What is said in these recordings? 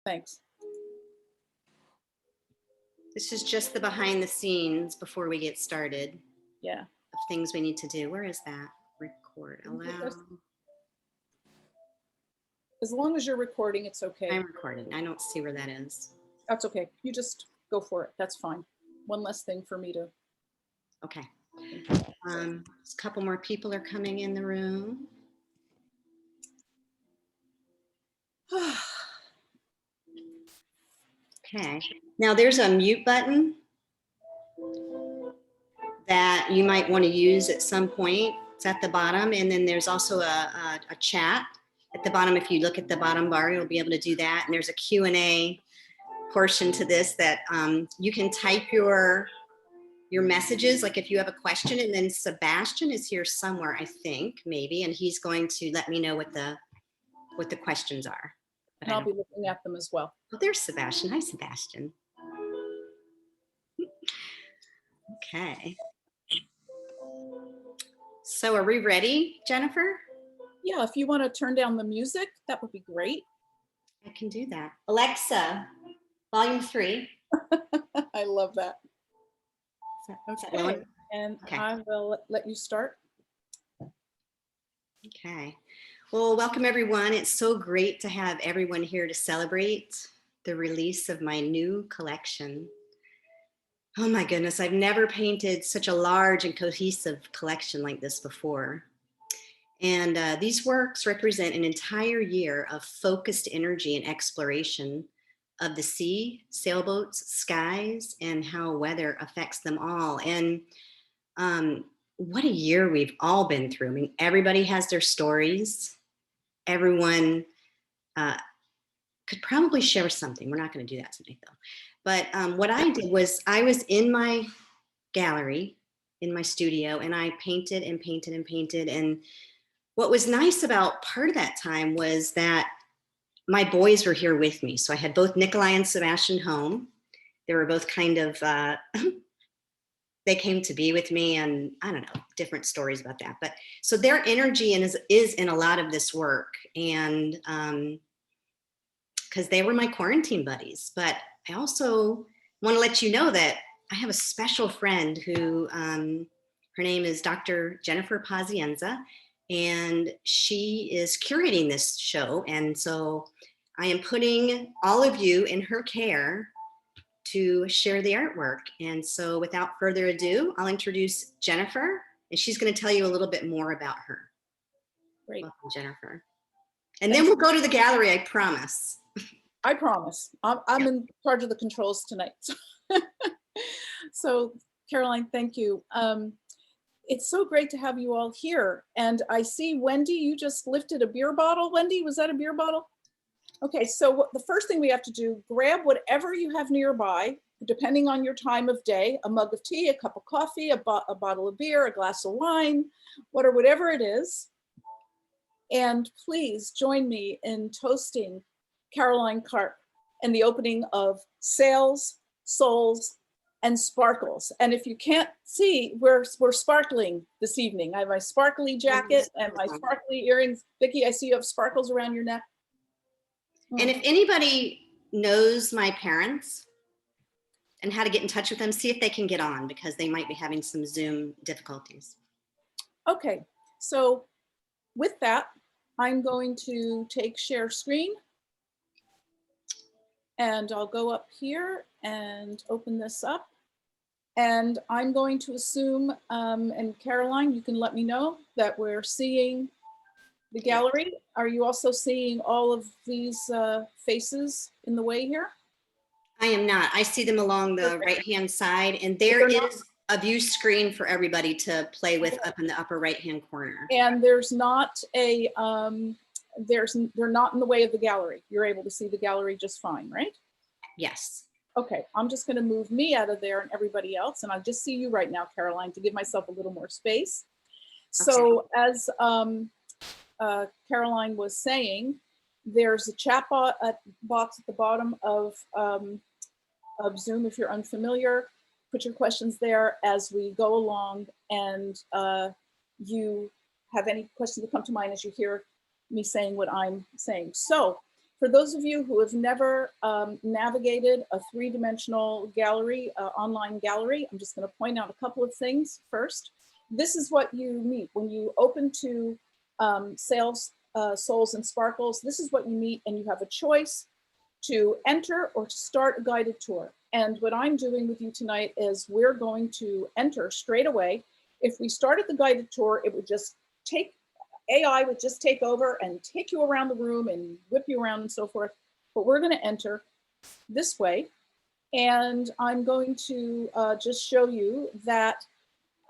Thanks. This is just the behind the scenes before we get started. Yeah. Of things we need to do. Where is that? Record, allow. As long as you're recording, it's okay. I'm recording. I don't see where that is. That's okay. You just go for it. That's fine. One less thing for me to. Okay. A couple more people are coming in the room. Okay. Now there's a mute button that you might want to use at some point. It's at the bottom. And then there's also a chat at the bottom. If you look at the bottom bar, you'll be able to do that. And there's a Q&A portion to this that you can type your messages, like if you have a question, and then Sebastian is here somewhere, I think, maybe, and he's going to let me know what the questions are. But and I'll be looking at them as well. Oh, there's Sebastian. Hi, Sebastian. Okay. So are we ready, Jennifer? Yeah, if you want to turn down the music, that would be great. I can do that. Alexa, volume 3. I love that. Okay. And okay. I will let you start. Okay. Well, welcome everyone. It's so great to have everyone here to celebrate the release of my new collection. Oh my goodness, I've never painted such a large and cohesive collection like this before. And these works represent an entire year of focused energy and exploration of the sea, sailboats, skies, and how weather affects them all. And what a year we've all been through. I mean, everybody has their stories. Everyone could probably share something. We're not going to do that tonight, though. But what I did was I was in my gallery, in my studio, and I painted and painted and painted. And what was nice about part of that time was that my boys were here with me. So I had both Nikolai and Sebastian home. They were both kind of, they came to be with me, and I don't know, different stories about that. But so their energy is in a lot of this work. And because they were my quarantine buddies. But I also want to let you know that I have a special friend who, her name is Dr. Jennifer Pazienza, and she is curating this show. And so I am putting all of you in her care to share the artwork. And so without further ado, I'll introduce Jennifer, and she's going to tell you a little bit more about her. Great. Welcome, Jennifer. And then we'll go to the gallery, I promise. I promise. I'm in charge of the controls tonight. So Caroline, thank you. It's so great to have you all here. And I see Wendy, you just lifted a beer bottle. Wendy, was that a beer bottle? Okay, so the first thing we have to do, grab whatever you have nearby, depending on your time of day, a mug of tea, a cup of coffee, a bottle of beer, a glass of wine, whatever it is. And please join me in toasting Caroline Karp and the opening of Sails, Souls, and Sparkles. And if you can't see, we're sparkling this evening. I have my sparkly jacket and my sparkly earrings. Vicki, I see you have sparkles around your neck. And if anybody knows my parents and how to get in touch with them, see if they can get on, because they might be having some Zoom difficulties. Okay, so with that, I'm going to take share screen. And I'll go up here and open this up. And I'm going to assume, and Caroline, you can let me know that we're seeing the gallery. Are you also seeing all of these faces in the way here? I am not. I see them along the right-hand side, and there is a view screen for everybody to play with up in the upper right-hand corner. And there's not a, they're not in the way of the gallery. You're able to see the gallery just fine, right? Yes. Okay, I'm just going to move me out of there and everybody else, and I'll just see you right now, Caroline, to give myself a little more space. Okay. So as Caroline was saying, there's a chat box at the bottom of Zoom. If you're unfamiliar, put your questions there as we go along, and you have any questions that come to mind as you hear me saying what I'm saying. So For those of you who have never navigated a three-dimensional gallery, online gallery, I'm just going to point out a couple of things first. This is what you meet when you open to Sails, Souls and Sparkles. This is what you meet, and you have a choice to enter or to start a guided tour. And what I'm doing with you tonight is we're going to enter straight away. If we started the guided tour, it would just AI would just take over and take you around the room and whip you around and so forth. But we're going to enter this way. And I'm going to just show you that,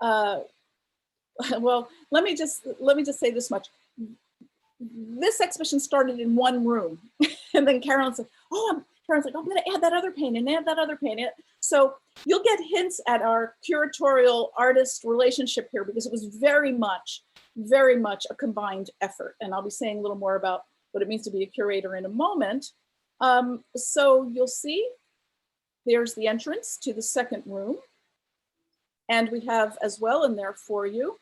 well, let me just say this much. This exhibition started in one room. And then Carolyn's like, Karen's like, I'm going to add that other painting and add that other painting. So you'll get hints at our curatorial artist relationship here, because it was very much a combined effort. And I'll be saying a little more about what it means to be a curator in a moment. So you'll see there's the entrance to the second room. And we have as well in there for you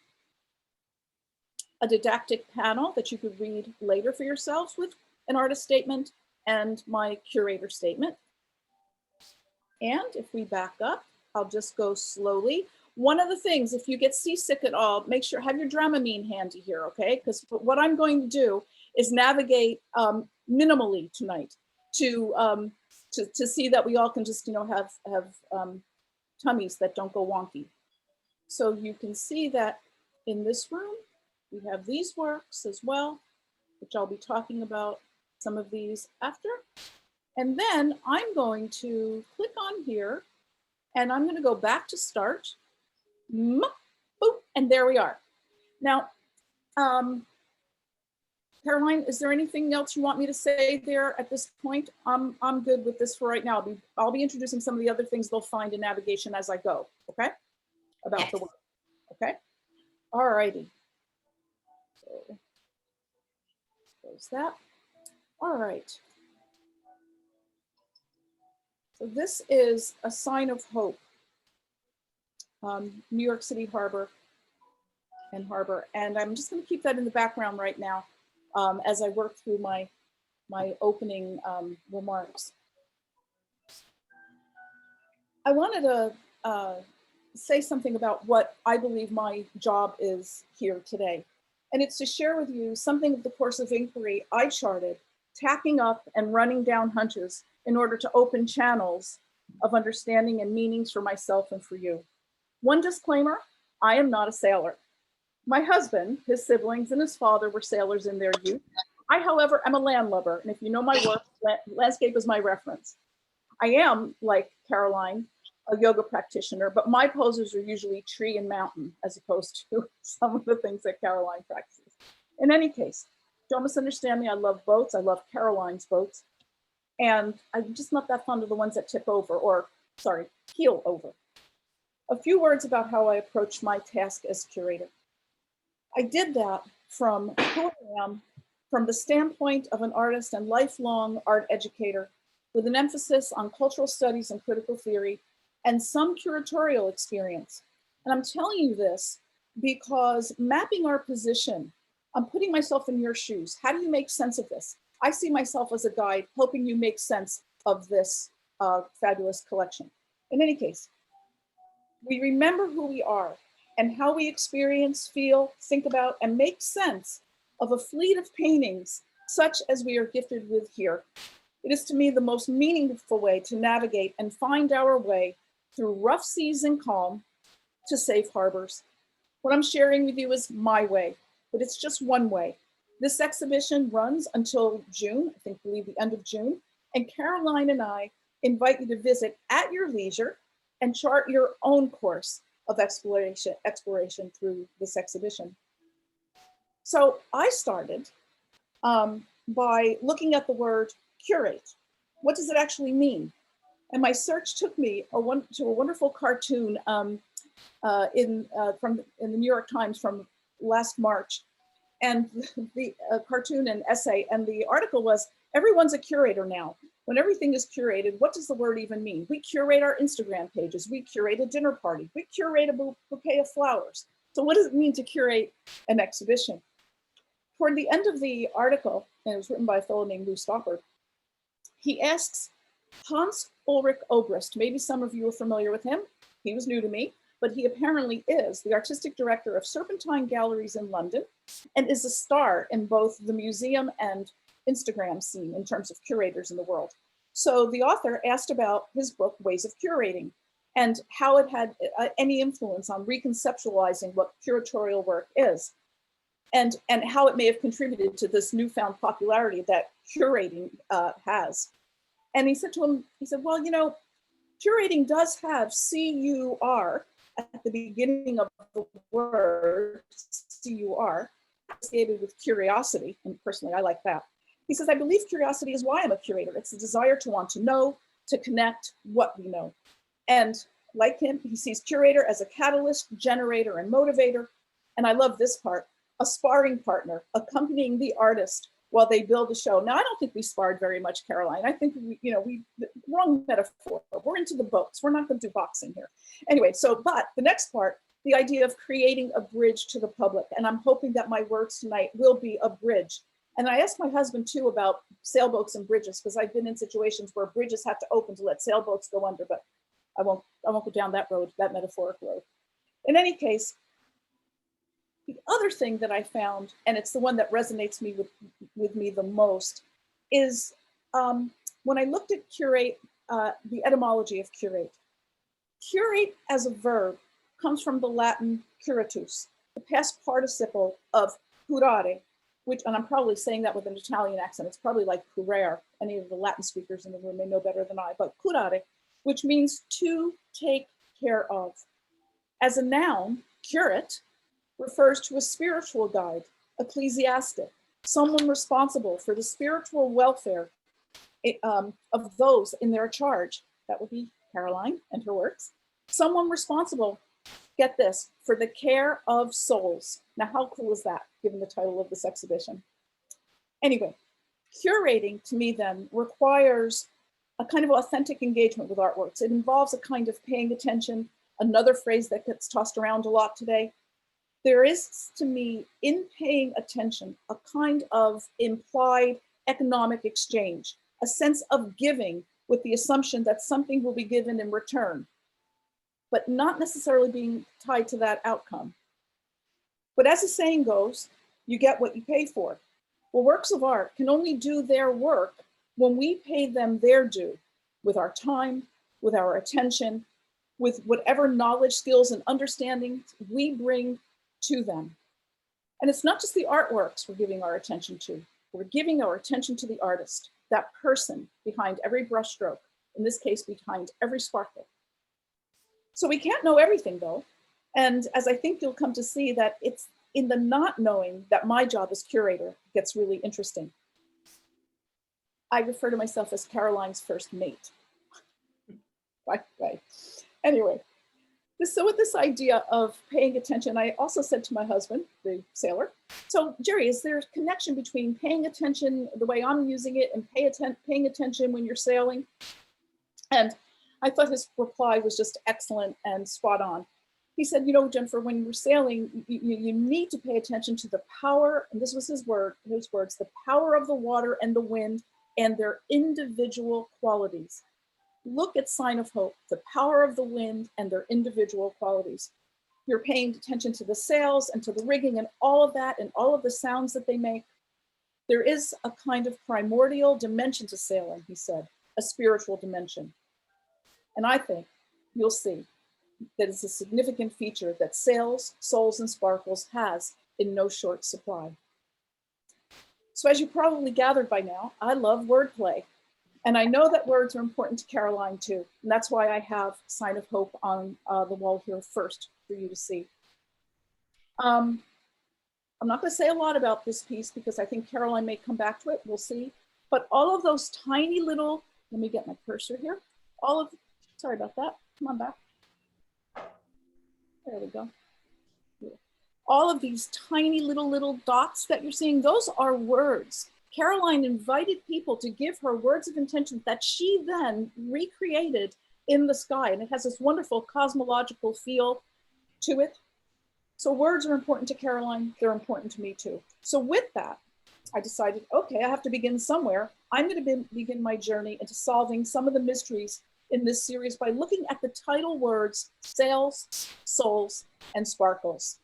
a didactic panel that you could read later for yourselves with an artist statement and my curator statement. And if we back up, I'll just go slowly. One of the things, if you get seasick at all, make sure have your Dramamine handy here, okay? Because what I'm going to do is navigate minimally tonight to see that we all can just, you know, have tummies that don't go wonky. So you can see that in this room, we have these works as well, which I'll be talking about some of these after. And then I'm going to click on here and I'm going to go back to start. Boop, and there we are. Now, Caroline, is there anything else you want me to say there at this point? I'm good with this for right now. I'll be introducing some of the other things they'll find in navigation as I go, okay? About yes. The work, okay? All righty. So, close that. All right. So this is a sign of hope. New York City Harbor. And I'm just going to keep that in the background right now as I work through my opening remarks. I wanted to say something about what I believe my job is here today. And it's to share with you something of the course of inquiry I charted, tacking up and running down hunches in order to open channels of understanding and meanings for myself and for you. One disclaimer, I am not a sailor. My husband, his siblings, and his father were sailors in their youth. I, however, am a landlubber, and if you know my work, landscape is my reference. I am, like Caroline, a yoga practitioner, but my poses are usually tree and mountain, as opposed to some of the things that Caroline practices. In any case, don't misunderstand me. I love boats. I love Caroline's boats. And I'm just not that fond of the ones that tip over, or, sorry, keel over. A few words about how I approach my task as curator. I did that from who I am, from the standpoint of an artist and lifelong art educator, with an emphasis on cultural studies and critical theory, and some curatorial experience. And I'm telling you this because mapping our position, I'm putting myself in your shoes. How do you make sense of this? I see myself as a guide, helping you make sense of this fabulous collection. In any case, we remember who we are and how we experience, feel, think about, and make sense of a fleet of paintings such as we are gifted with here. It is to me the most meaningful way to navigate and find our way through rough seas and calm to safe harbors. What I'm sharing with you is my way, but it's just one way. This exhibition runs until June, I believe the end of June, and Caroline and I invite you to visit at your leisure and chart your own course of exploration through this exhibition. So I started by looking at the word curate. What does it actually mean? And my search took me to a wonderful cartoon in the New York Times from last March. And the cartoon and essay, and the article was, everyone's a curator now. When everything is curated, what does the word even mean? We curate our Instagram pages. We curate a dinner party. We curate a bouquet of flowers. So what does it mean to curate an exhibition? Toward the end of the article, and it was written by a fellow named Lou Stoppard, he asks Hans Ulrich Obrist, maybe some of you are familiar with him. He was new to me, but he apparently is the artistic director of Serpentine Galleries in London and is a star in both the museum and Instagram scene in terms of curators in the world. So the author asked about his book, Ways of Curating, and how it had any influence on reconceptualizing what curatorial work is, and how it may have contributed to this newfound popularity that curating has. And he said to him, he said, well, you know, curating does have C-U-R at the beginning of the word, C-U-R, associated with curiosity, and personally I like that. He says, I believe curiosity is why I'm a curator. It's the desire to want to know, to connect what we know. And like him, he sees curator as a catalyst, generator, and motivator. And I love this part, a sparring partner, accompanying the artist while they build a show. Now, I don't think we sparred very much, Caroline. I think wrong metaphor. We're into the boats. We're not going to do boxing here. Anyway, but the next part, the idea of creating a bridge to the public. And I'm hoping that my words tonight will be a bridge. And I asked my husband too about sailboats and bridges, because I've been in situations where bridges have to open to let sailboats go under, but I won't go down that road, that metaphoric road. In any case, the other thing that I found, and it's the one that resonates with me the most, is when I looked at curate, the etymology of curate. Curate as a verb comes from the Latin curatus, the past participle of curare, which, and I'm probably saying that with an Italian accent, it's probably like curare. Any of the Latin speakers in the room may know better than I, but curare, which means to take care of. As a noun, curate refers to a spiritual guide, ecclesiastic, someone responsible for the spiritual welfare of those in their charge. That would be Caroline and her works. Someone responsible, get this, for the care of souls. Now, how cool is that, given the title of this exhibition? Anyway, curating to me then requires a kind of authentic engagement with artworks. It involves a kind of paying attention, another phrase that gets tossed around a lot today. There is, to me, in paying attention, a kind of implied economic exchange, a sense of giving with the assumption that something will be given in return, but not necessarily being tied to that outcome. But as the saying goes, you get what you pay for. Well, works of art can only do their work when we pay them their due, with our time, with our attention, with whatever knowledge, skills, and understanding we bring to them. And it's not just the artworks we're giving our attention to. We're giving our attention to the artist, that person behind every brushstroke, in this case, behind every sparkle. So we can't know everything though. And as I think you'll come to see, that it's in the not knowing that my job as curator gets really interesting. I refer to myself as Caroline's first mate. Right. Anyway, so with this idea of paying attention, I also said to my husband, the sailor, so Jerry, is there a connection between paying attention the way I'm using it and paying attention when you're sailing? And I thought his reply was just excellent and spot on. He said, you know, Jennifer, when you're sailing, you need to pay attention to the power, and this was his words, the power of the water and the wind and their individual qualities. Look at Sign of Hope, the power of the wind and their individual qualities. You're paying attention to the sails and to the rigging and all of that and all of the sounds that they make. There is a kind of primordial dimension to sailing, he said, a spiritual dimension. And I think you'll see that it's a significant feature that Sails, Souls, and Sparkles has in no short supply. So as you probably gathered by now, I love wordplay. And I know that words are important to Caroline too. And that's why I have Sign of Hope on the wall here first for you to see. I'm not going to say a lot about this piece because I think Caroline may come back to it. We'll see. But all of those tiny little, let me get my cursor here. Sorry about that. Come on back. There we go. All of these tiny little dots that you're seeing, those are words. Caroline invited people to give her words of intention that she then recreated in the sky. And it has this wonderful cosmological feel to it. So words are important to Caroline. They're important to me too. So with that, I decided, okay, I have to begin somewhere. I'm going to begin my journey into solving some of the mysteries in this series by looking at the title words, sails, souls, and sparkles,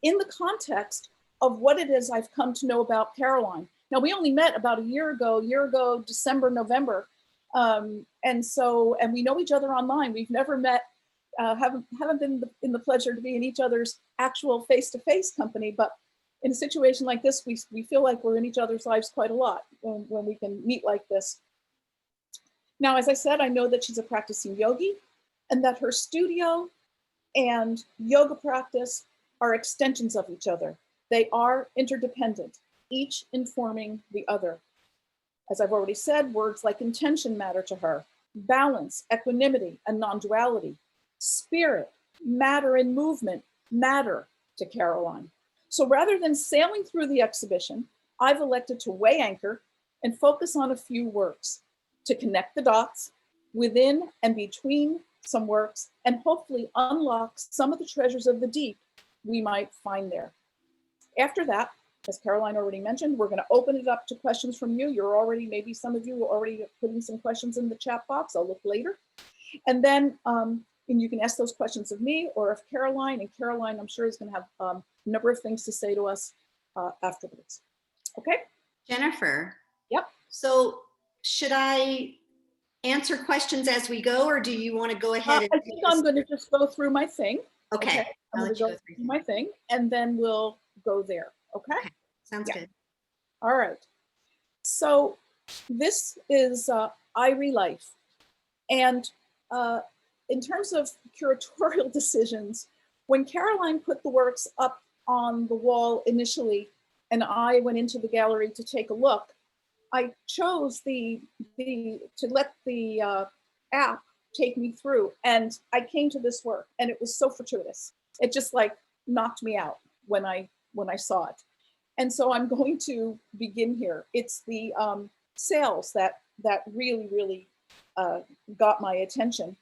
in the context of what it is I've come to know about Caroline. Now, we only met about a year ago, December, November. And we know each other online. We've never met, haven't been in the pleasure to be in each other's actual face-to-face company, but in a situation like this, we feel like we're in each other's lives quite a lot when we can meet like this. Now, as I said, I know that she's a practicing yogi and that her studio and yoga practice are extensions of each other. They are interdependent, each informing the other. As I've already said, words like intention matter to her, balance, equanimity, and non-duality, spirit, matter, and movement matter to Caroline. So rather than sailing through the exhibition, I've elected to weigh anchor and focus on a few works to connect the dots within and between some works and hopefully unlock some of the treasures of the deep we might find there. After that, as Caroline already mentioned, we're going to open it up to questions from you. You're already, maybe some of you are already putting some questions in the chat box. I'll look later. And then and you can ask those questions of me or of Caroline. And Caroline, I'm sure, is going to have a number of things to say to us afterwards. Okay? Jennifer. Yep. So should I answer questions as we go, or do you want to go ahead? I think I'm going to just go through my thing. Okay. I'm going to go through my thing, and then we'll go there. Okay? Sounds good. All right. So this is Ivory Life. And in terms of curatorial decisions, when Caroline put the works up on the wall initially, and I went into the gallery to take a look, I chose to let the app take me through, and I came to this work, and it was so fortuitous. It just like knocked me out when I saw it. And so I'm going to begin here. It's the sails that really got my attention.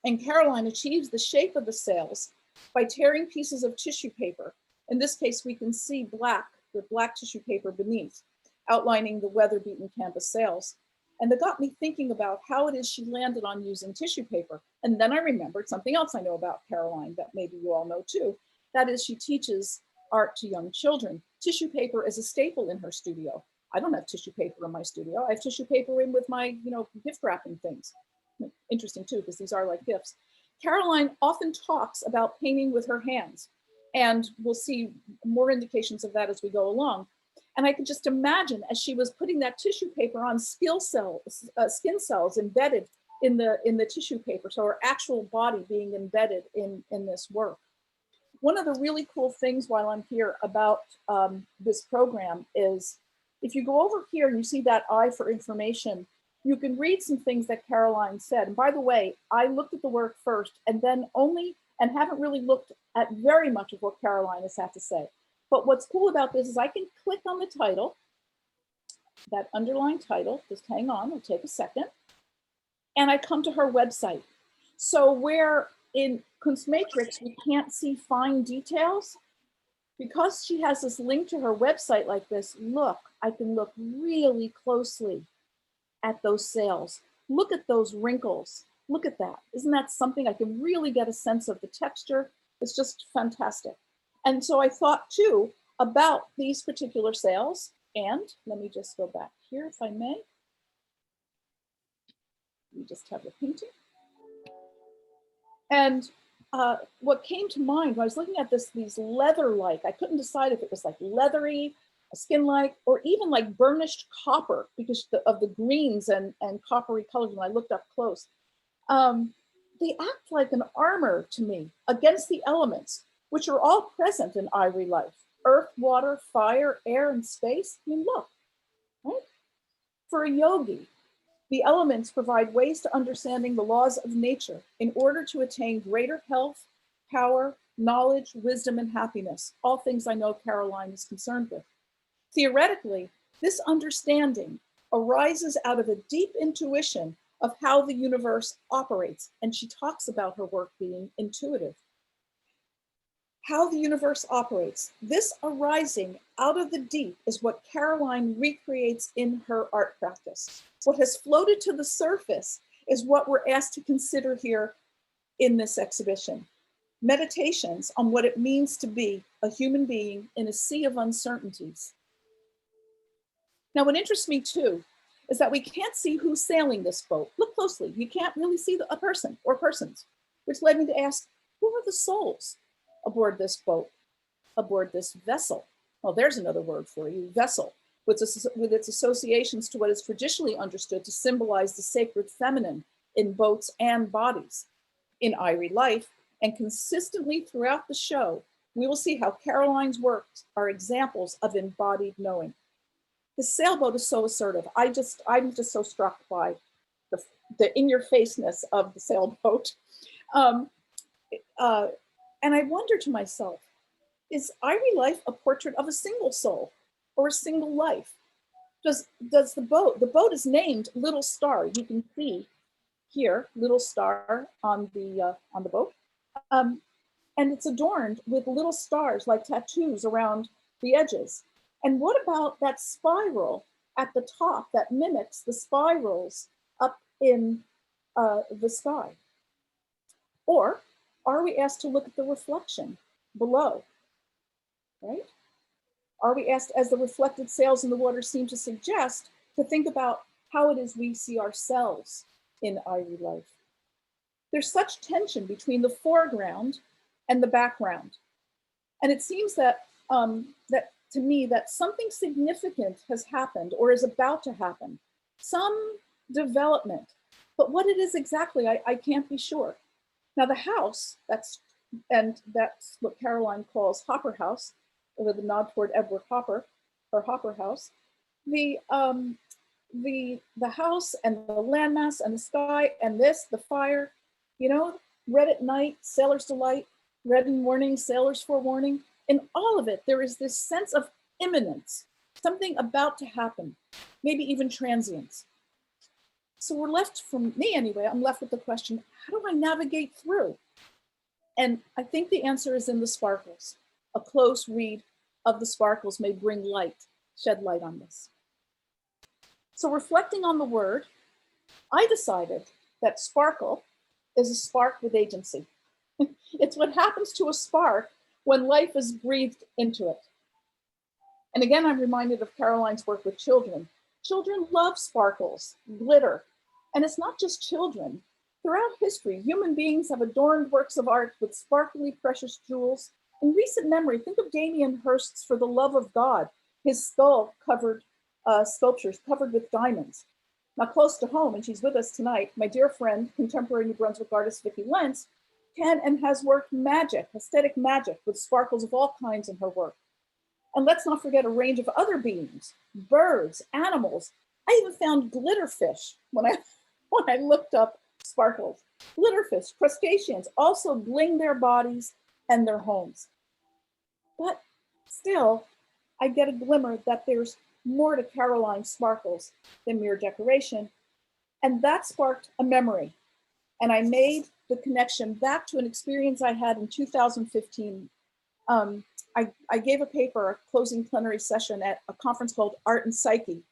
And Caroline achieves the shape of the sails by tearing pieces of tissue paper. In this case, we can see the black tissue paper beneath, outlining the weather-beaten canvas sails. And that got me thinking about how it is she landed on using tissue paper. And then I remembered something else I know about Caroline that maybe you all know too. That is, she teaches art to young children. Tissue paper is a staple in her studio. I don't have tissue paper in my studio. I have tissue paper in with my, gift wrapping things. Interesting too, because these are like gifts. Caroline often talks about painting with her hands, and we'll see more indications of that as we go along. And I could just imagine as she was putting that tissue paper on skin cells embedded in the tissue paper, so her actual body being embedded in this work. One of the really cool things while I'm here about this program is if you go over here and you see that I for information, you can read some things that Caroline said. And by the way, I looked at the work first and then and haven't really looked at very much of what Caroline has had to say. But what's cool about this is I can click on the title, that underlying title, just hang on, it'll take a second. And I come to her website. So where in Kunstmatrix, we can't see fine details, because she has this link to her website like this, look, I can look really closely at those sails. Look at those wrinkles. Look at that. Isn't that something? I can really get a sense of the texture. It's just fantastic. And so I thought too about these particular sails. And let me just go back here if I may. We just have the painting. And what came to mind when I was looking at these leather-like, I couldn't decide if it was like leathery, skin-like, or even like burnished copper because of the greens and coppery colors when I looked up close. They act like an armor to me against the elements, which are all present in Ivory Life. Earth, water, fire, air, and space. I mean, look, right? For a yogi, the elements provide ways to understanding the laws of nature in order to attain greater health, power, knowledge, wisdom, and happiness, all things I know Caroline is concerned with. Theoretically, this understanding arises out of a deep intuition of how the universe operates, and she talks about her work being intuitive. how the universe operates. This arising out of the deep is what Caroline recreates in her art practice. What has floated to the surface is what we're asked to consider here in this exhibition. Meditations on what it means to be a human being in a sea of uncertainties. Now, what interests me too is that we can't see who's sailing this boat. Look closely, you can't really see a person or persons, which led me to ask, who are the souls aboard this boat, aboard this vessel? Well, there's another word for you, vessel, with its associations to what is traditionally understood to symbolize the sacred feminine in boats and bodies. In Ivory Life, and consistently throughout the show, we will see how Caroline's works are examples of embodied knowing. The sailboat is so assertive. I'm just so struck by the in-your-faceness of the sailboat. And I wonder to myself, is Ivory Life a portrait of a single soul or a single life? Does the boat is named Little Star. You can see here, Little Star on the boat. And it's adorned with little stars like tattoos around the edges. And what about that spiral at the top that mimics the spirals up in the sky? Or are we asked to look at the reflection below, right? Are we asked, as the reflected sails in the water seem to suggest, to think about how it is we see ourselves in Ivory Life? There's such tension between the foreground and the background. And it seems that, to me, that something significant has happened or is about to happen, some development. But what it is exactly, I can't be sure. Now the house, that's what Caroline calls Hopper House, with a nod toward Edward Hopper, or Hopper House. The house and the landmass and the sky and the fire, you know, red at night, sailor's delight, red in morning, sailor's forewarning. In all of it, there is this sense of imminence, something about to happen, maybe even transience. So we're left, from me anyway, I'm left with the question, how do I navigate through? And I think the answer is in the sparkles. A close read of the sparkles may bring light, shed light on this. So reflecting on the word, I decided that sparkle is a spark with agency. It's what happens to a spark when life is breathed into it. And again, I'm reminded of Caroline's work with children. Children love sparkles, glitter, and it's not just children. Throughout history, human beings have adorned works of art with sparkly, precious jewels. In recent memory, think of Damien Hirst's For the Love of God, his skull covered, sculptures covered with diamonds. Now close to home, and she's with us tonight, my dear friend, contemporary New Brunswick artist Vicki Lentz, can and has worked magic, aesthetic magic, with sparkles of all kinds in her work. And let's not forget a range of other beings, birds, animals. I even found glitterfish when I looked up sparkles. Glitterfish, crustaceans also bling their bodies and their homes. But still, I get a glimmer that there's more to Caroline's sparkles than mere decoration. And that sparked a memory. And I made the connection back to an experience I had in 2015. I gave a paper, a closing plenary session at a conference called Art and Psyche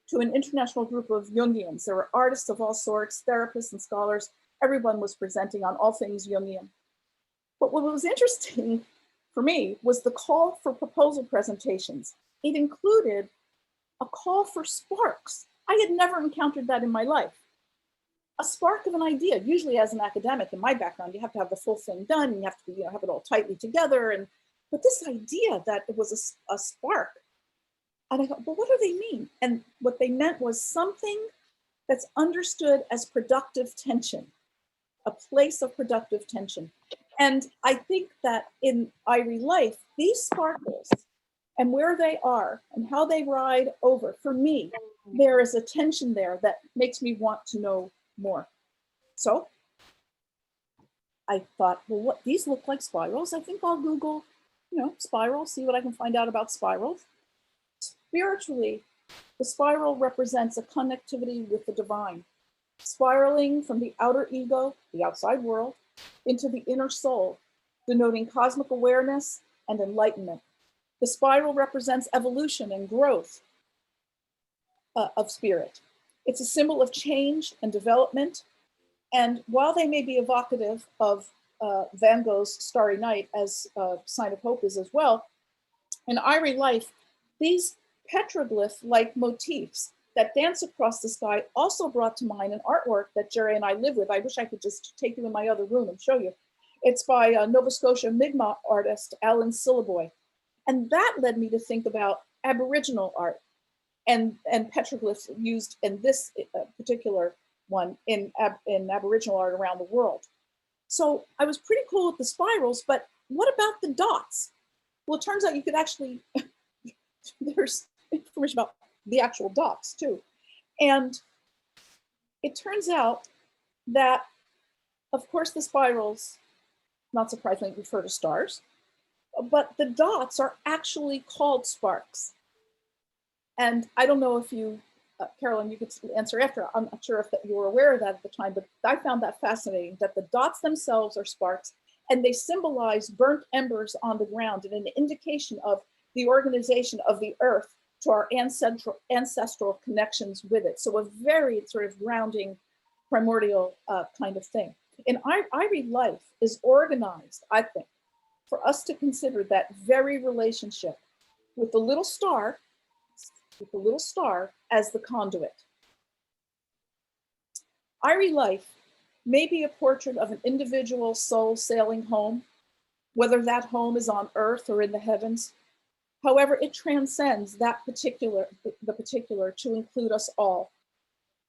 to an international group of Jungians. There were artists of all sorts, therapists and scholars. Everyone was presenting on all things Jungian. But what was interesting for me was the call for proposal presentations. It included a call for sparks. I had never encountered that in my life. A spark of an idea. Usually as an academic, in my background, you have to have the full thing done, and you have to have it all tightly together. But this idea that it was a spark, and I thought, well, what do they mean? And what they meant was something that's understood as productive tension, a place of productive tension. And I think that in Ivory Life, these sparkles and where they are and how they ride over, for me, there is a tension there that makes me want to know more. So I thought, well, what these look like spirals. I think I'll Google, spirals, see what I can find out about spirals. Spiritually, the spiral represents a connectivity with the divine, spiraling from the outer ego, the outside world, into the inner soul, denoting cosmic awareness and enlightenment. The spiral represents evolution and growth of spirit. It's a symbol of change and development. And while they may be evocative of Van Gogh's Starry Night, as Sign of Hope is as well, in Ivory Life, these petroglyph-like motifs that dance across the sky also brought to mind an artwork that Jerry and I live with. I wish I could just take you in my other room and show you. It's by Nova Scotia Mi'kmaq artist Alan Syliboy. And that led me to think about Aboriginal art and petroglyphs used in this particular one in Aboriginal art around the world. So I was pretty cool with the spirals, but what about the dots? Well, it turns out you could actually, there's information about the actual dots too. And it turns out that, of course, the spirals, not surprisingly, refer to stars, but the dots are actually called sparks. And I don't know if you, Carolyn, you could answer after. I'm not sure if you were aware of that at the time, but I found that fascinating, that the dots themselves are sparks, and they symbolize burnt embers on the ground and an indication of the organization of the earth to our ancestral connections with it. So a very sort of grounding, primordial kind of thing. And Ivory Life is organized, I think, for us to consider that very relationship with the little star as the conduit. Ivory Life may be a portrait of an individual soul sailing home, whether that home is on earth or in the heavens. However, it transcends the particular to include us all.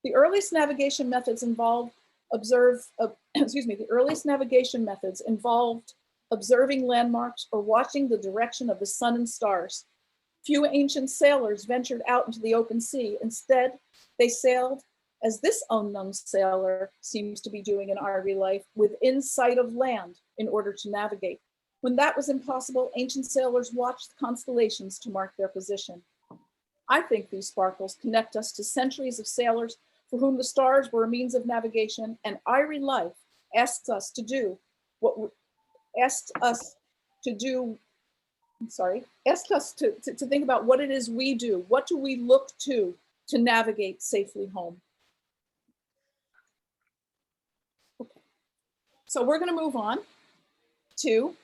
The earliest navigation methods involved the earliest navigation methods involved observing landmarks or watching the direction of the sun and stars. Few ancient sailors ventured out into the open sea. Instead, they sailed, as this unknown sailor seems to be doing in Ivory Life, within sight of land in order to navigate. When that was impossible, ancient sailors watched the constellations to mark their position. I think these sparkles connect us to centuries of sailors for whom the stars were a means of navigation, and Ivory Life asks us to do think about what it is we do. What do we look to navigate safely home? Okay. So we're going to move on to,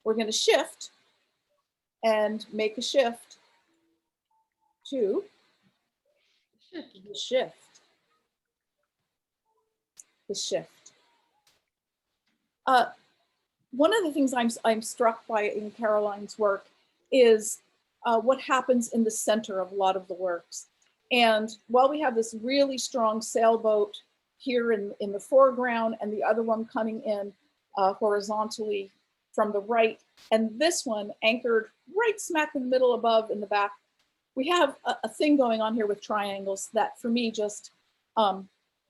we're going to shift and make a shift to the shift. The shift. One of the things I'm struck by in Caroline's work is what happens in the center of a lot of the works. And while we have this really strong sailboat here in the foreground and the other one coming in horizontally from the right, and this one anchored right smack in the middle above in the back, we have a thing going on here with triangles that for me just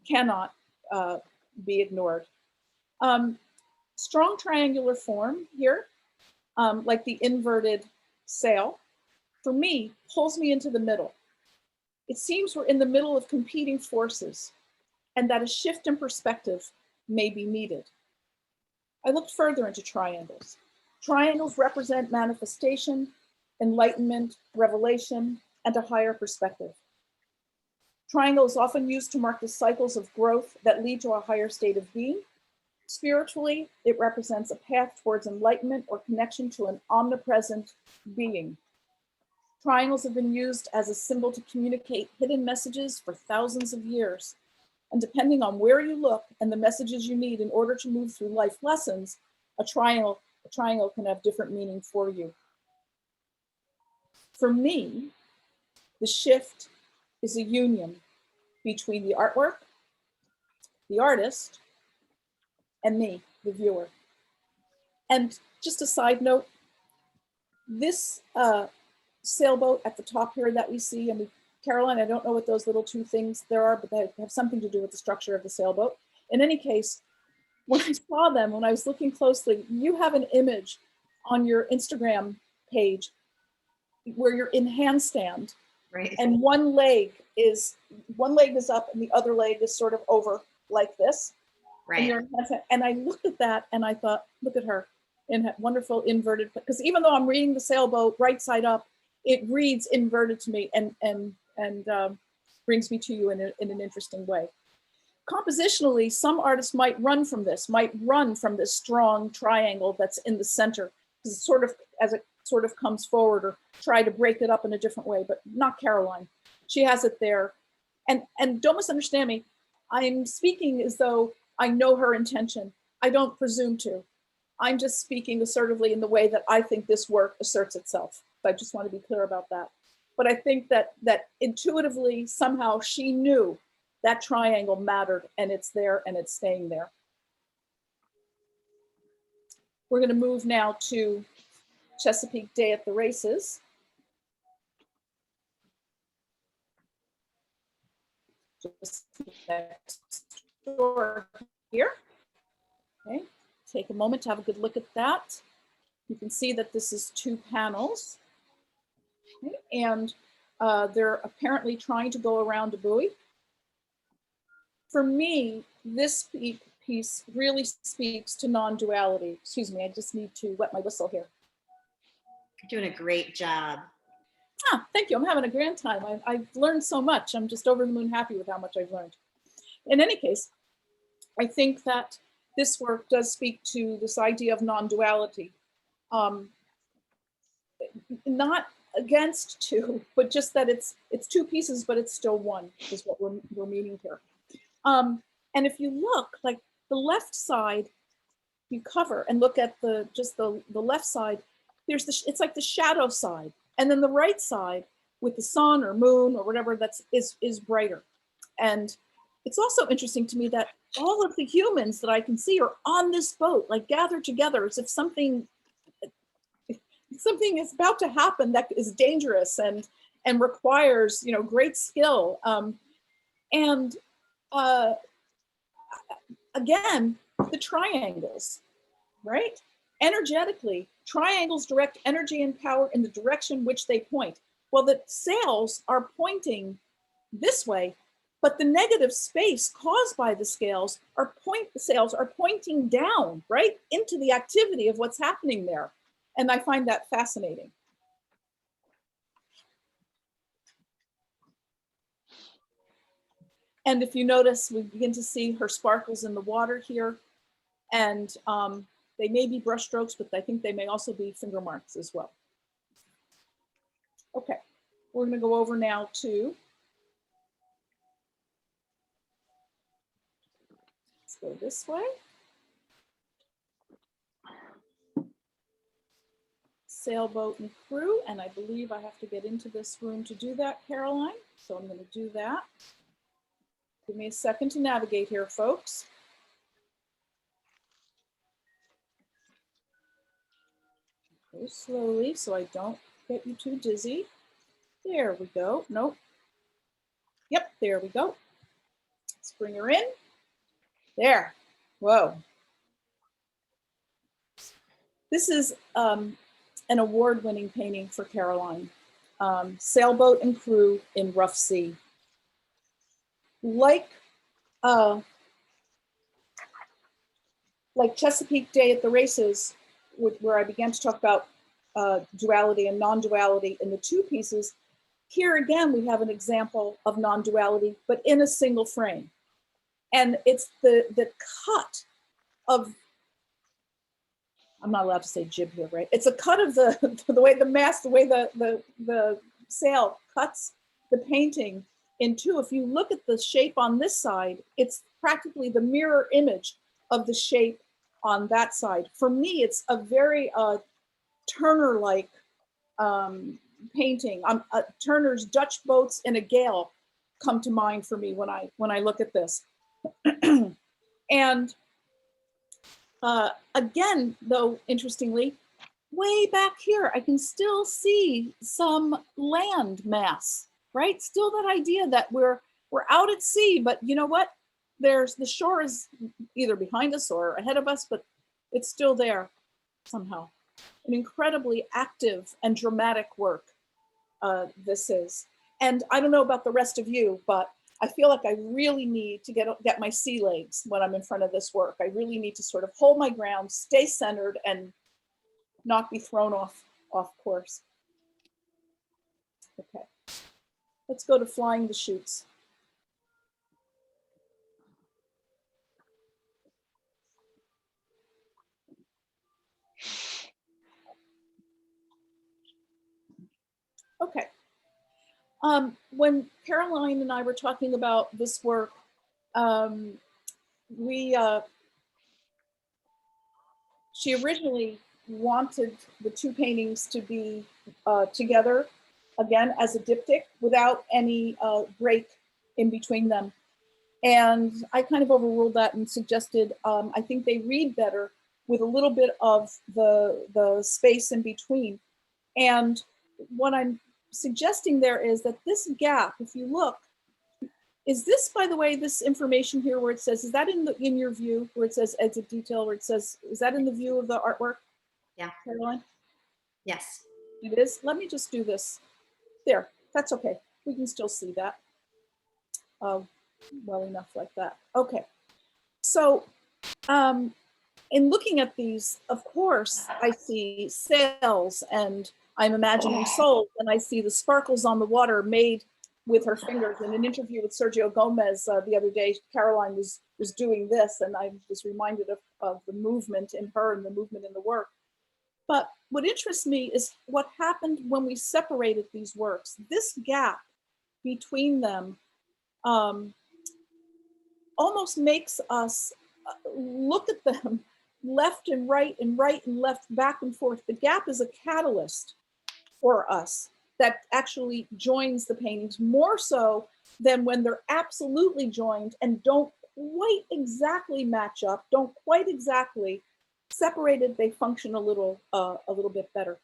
cannot be ignored. Strong triangular form here, like the inverted sail, for me, pulls me into the middle. It seems we're in the middle of competing forces and that a shift in perspective may be needed. I looked further into triangles. Triangles represent manifestation, enlightenment, revelation, and a higher perspective. Triangle is often used to mark the cycles of growth that lead to a higher state of being. Spiritually, it represents a path towards enlightenment or connection to an omnipresent being. Triangles have been used as a symbol to communicate hidden messages for thousands of years. And depending on where you look and the messages you need in order to move through life lessons, a triangle can have different meaning for you. For me, the shift is a union between the artwork, the artist, and me, the viewer. And just a side note, this sailboat at the top here that we see, and Caroline, I don't know what those little two things there are, but they have something to do with the structure of the sailboat. In any case, when I saw them, when I was looking closely, you have an image on your Instagram page where you're in handstand, Right. and one leg is up and the other leg is sort of over like this. Right. And I looked at that and I thought, look at her. in wonderful inverted, because even though I'm reading the Sailboat right side up, it reads inverted to me and brings me to you in an interesting way. Compositionally, some artists might run from this strong triangle that's in the center, because it's sort of, as it sort of comes forward, or try to break it up in a different way, but not Caroline. She has it there. And don't misunderstand me. I'm speaking as though I know her intention. I don't presume to. I'm just speaking assertively in the way that I think this work asserts itself. I just want to be clear about that. But I think that intuitively, somehow she knew that triangle mattered, and it's there and it's staying there. We're going to move now to Chesapeake Day at the Races. Just next door here. Okay, take a moment to have a good look at that. You can see that this is 2 panels. Okay, and they're apparently trying to go around a buoy. For me, this piece really speaks to non-duality. Excuse me, I just need to wet my whistle here. You're doing a great job. Ah, thank you. I'm having a grand time. I've learned so much. I'm just over the moon happy with how much I've learned. In any case, I think that this work does speak to this idea of non-duality. Not against 2, but just that it's 2 pieces, but it's still 1, is what we're meaning here. And if you look, like the left side, you cover and look at the left side, it's like the shadow side. And then the right side with the sun or moon or whatever is brighter. And it's also interesting to me that all of the humans that I can see are on this boat, like gathered together as if something is about to happen that is dangerous and requires, great skill. Again, the triangles, right? Energetically, triangles direct energy and power in the direction which they point. Well, the sails are pointing this way, but the negative space caused by the sails are pointing down, right, into the activity of what's happening there. And I find that fascinating. And if you notice, we begin to see her sparkles in the water here. And they may be brush strokes, but I think they may also be finger marks as well. Okay, we're going to go over now to, let's go this way. Sailboat and Crew, and I believe I have to get into this room to do that, Caroline. So I'm going to do that. Give me a second to navigate here, folks. Go slowly so I don't get you too dizzy. There we go. Nope. Yep, there we go. Let's bring her in. There. Whoa. This is an award-winning painting for Caroline. Sailboat and Crew in Rough Sea. Like Chesapeake Day at the Races, where I began to talk about duality and non-duality in the 2 pieces, here again we have an example of non-duality, but in a single frame. And it's the cut of, I'm not allowed to say jib here, right? It's a cut of the way the mast, the way the sail cuts the painting in 2. If you look at the shape on this side, it's practically the mirror image of the shape on that side. For me, it's a very Turner-like painting. Turner's Dutch Boats in a Gale come to mind for me when I look at this. And again, though, interestingly, way back here, I can still see some land mass, right? Still that idea that we're out at sea, but you know what? The shore is either behind us or ahead of us, but it's still there somehow. An incredibly active and dramatic work this is. And I don't know about the rest of you, but I feel like I really need to get my sea legs when I'm in front of this work. I really need to sort of hold my ground, stay centered, and not be thrown off course. Okay, let's go to flying the chutes. Okay. When Caroline and I were talking about this work, she originally wanted the two paintings to be together again as a diptych without any break in between them. And I kind of overruled that and suggested, I think they read better with a little bit of the space in between. And what I'm suggesting there is that this gap, if you look, is this, by the way, this information here where it says, is that in your view, where it says exit detail, where it says, is that in the view of the artwork? Yeah. Caroline? Yes. It is. Let me just do this. There, that's okay. We can still see that well enough like that. Okay. So in looking at these, of course, I see sails and I'm imagining souls, and I see the sparkles on the water made with her fingers. In an interview with Sergio Gomez the other day, Caroline was doing this, and I was reminded of the movement in her and the movement in the work. But what interests me is what happened when we separated these works. This gap between them almost makes us look at them left and right and right and left, back and forth. The gap is a catalyst for us that actually joins the paintings more so than when they're absolutely joined and don't quite exactly match up, don't quite exactly separated. They function a little bit better.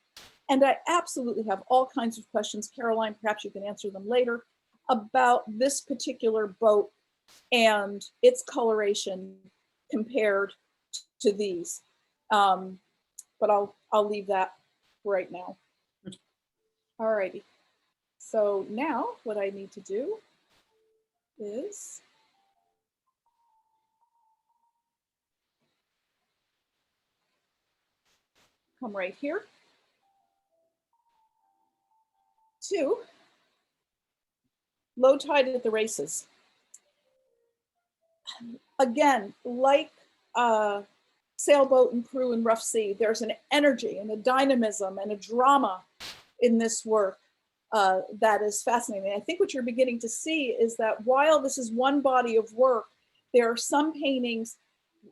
And I absolutely have all kinds of questions. Caroline, perhaps you can answer them later, about this particular boat and its coloration compared to these. But I'll leave that right now. All righty. So now what I need to do is come right here to low tide at the races. Again, like Sailboat and Crew and Rough Sea, there's an energy and a dynamism and a drama in this work that is fascinating. I think what you're beginning to see is that while this is one body of work, there are some paintings,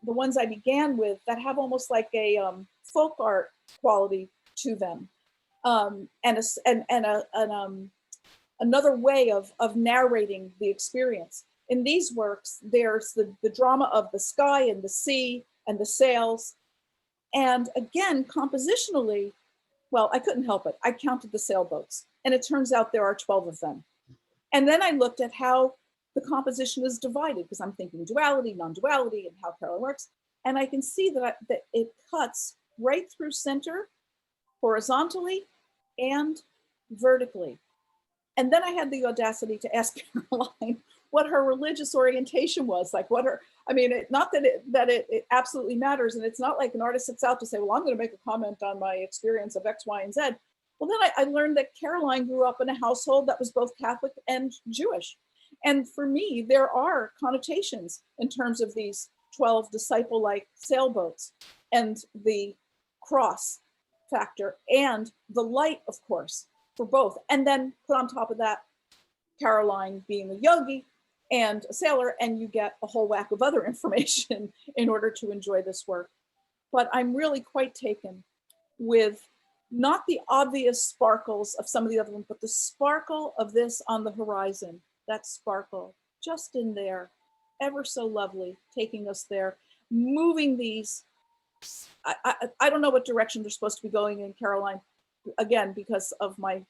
the ones I began with, that have almost like a folk art quality to them, another way of narrating the experience. In these works, there's the drama of the sky and the sea and the sails. And again, compositionally, well, I couldn't help it. I counted the sailboats, and it turns out there are 12 of them. And then I looked at how the composition is divided, because I'm thinking duality, non-duality, and how Carol works. And I can see that it cuts right through center, horizontally and vertically. And then I had the audacity to ask Caroline what her religious orientation was, like what her, I mean, not that it absolutely matters. And it's not like an artist sits out to say, well, I'm going to make a comment on my experience of X, Y, and Z. Well, then I learned that Caroline grew up in a household that was both Catholic and Jewish. And for me, there are connotations in terms of these 12 disciple-like sailboats and the cross factor and the light, of course, for both. And then put on top of that, Caroline being a yogi and a sailor, and you get a whole whack of other information in order to enjoy this work. But I'm really quite taken with not the obvious sparkles of some of the other ones, but the sparkle of this on the horizon, that sparkle just in there, ever so lovely, taking us there, moving these. I don't know what direction they're supposed to be going in, Caroline, again, because of my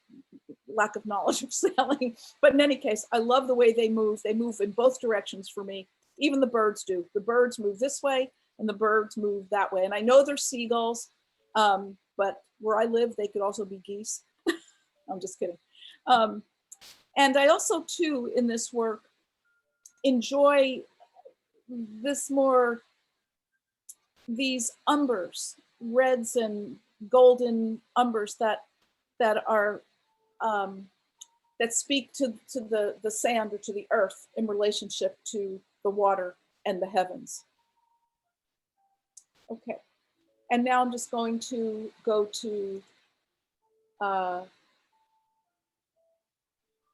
lack of knowledge of sailing. But in any case, I love the way they move. They move in both directions for me. Even the birds do. The birds move this way and the birds move that way. And I know they're seagulls, but where I live, they could also be geese. I'm just kidding. And I also, too, in this work, enjoy this more, these umbers, reds and golden umbers that are that speak to the sand or to the earth in relationship to the water and the heavens. Okay, and now I'm just going to go to,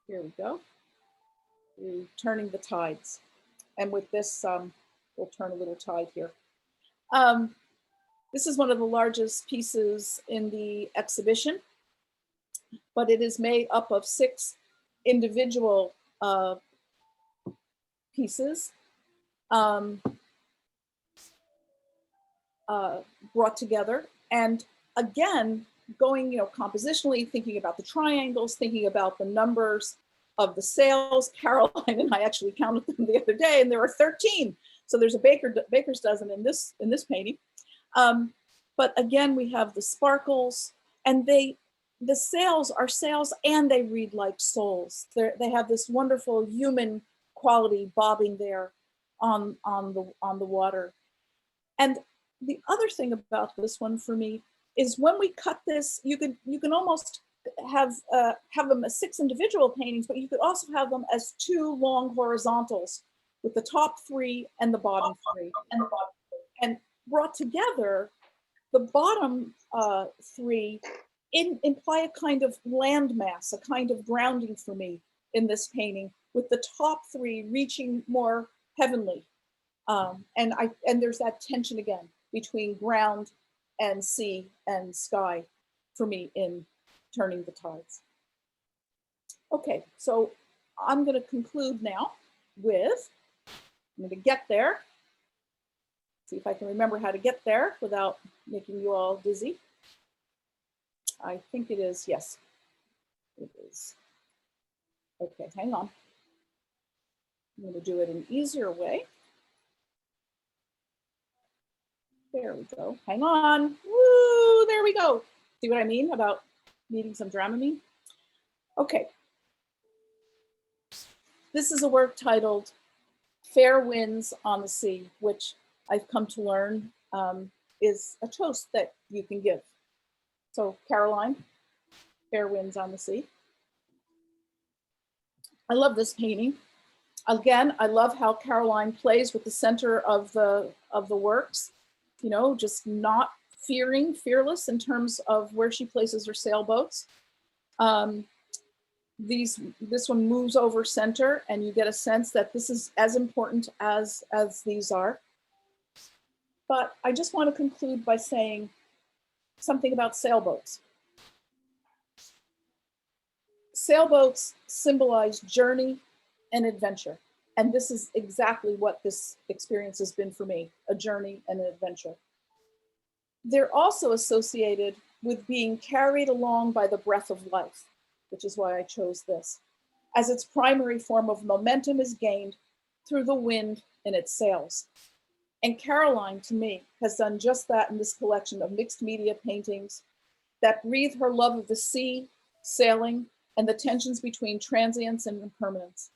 here we go, turning the tides. And with this, we'll turn a little tide here. This is one of the largest pieces in the exhibition, but it is made up of 6 individual pieces brought together. And again, going, compositionally, thinking about the triangles, thinking about the numbers of the sails. Caroline and I actually counted them the other day, and there are 13. So there's a baker's dozen in this painting. But again, we have the sparkles, and the sails are sails, and they read like souls. They have this wonderful human quality bobbing there on the water. And the other thing about this one for me is when we cut this, you can almost have them as 6 individual paintings, but you could also have them as 2 long horizontals with the top 3 and the bottom 3. And brought together, the bottom 3 imply a kind of landmass, a kind of grounding for me in this painting, with the top 3 reaching more heavenly. And there's that tension again between ground and sea and sky for me in Turning the Tides. Okay, so I'm going to conclude now with, I'm going to get there. See if I can remember how to get there without making you all dizzy. I think it is, yes, it is. Okay, hang on. I'm going to do it an easier way. There we go. Hang on. Woo, there we go. See what I mean about needing some Dramamine? Okay. This is a work titled Fairwinds on the Sea, which I've come to learn is a toast that you can give. So Caroline, Fairwinds on the Sea. I love this painting. Again, I love how Caroline plays with the center of the works, just not fearless in terms of where she places her sailboats. This one moves over center, and you get a sense that this is as important as these are. But I just want to conclude by saying something about sailboats. Sailboats symbolize journey and adventure. And this is exactly what this experience has been for me, a journey and an adventure. They're also associated with being carried along by the breath of life, which is why I chose this, as its primary form of momentum is gained through the wind in its sails. And Caroline, to me, has done just that in this collection of mixed media paintings that breathe her love of the sea, sailing, and the tensions between transience and impermanence.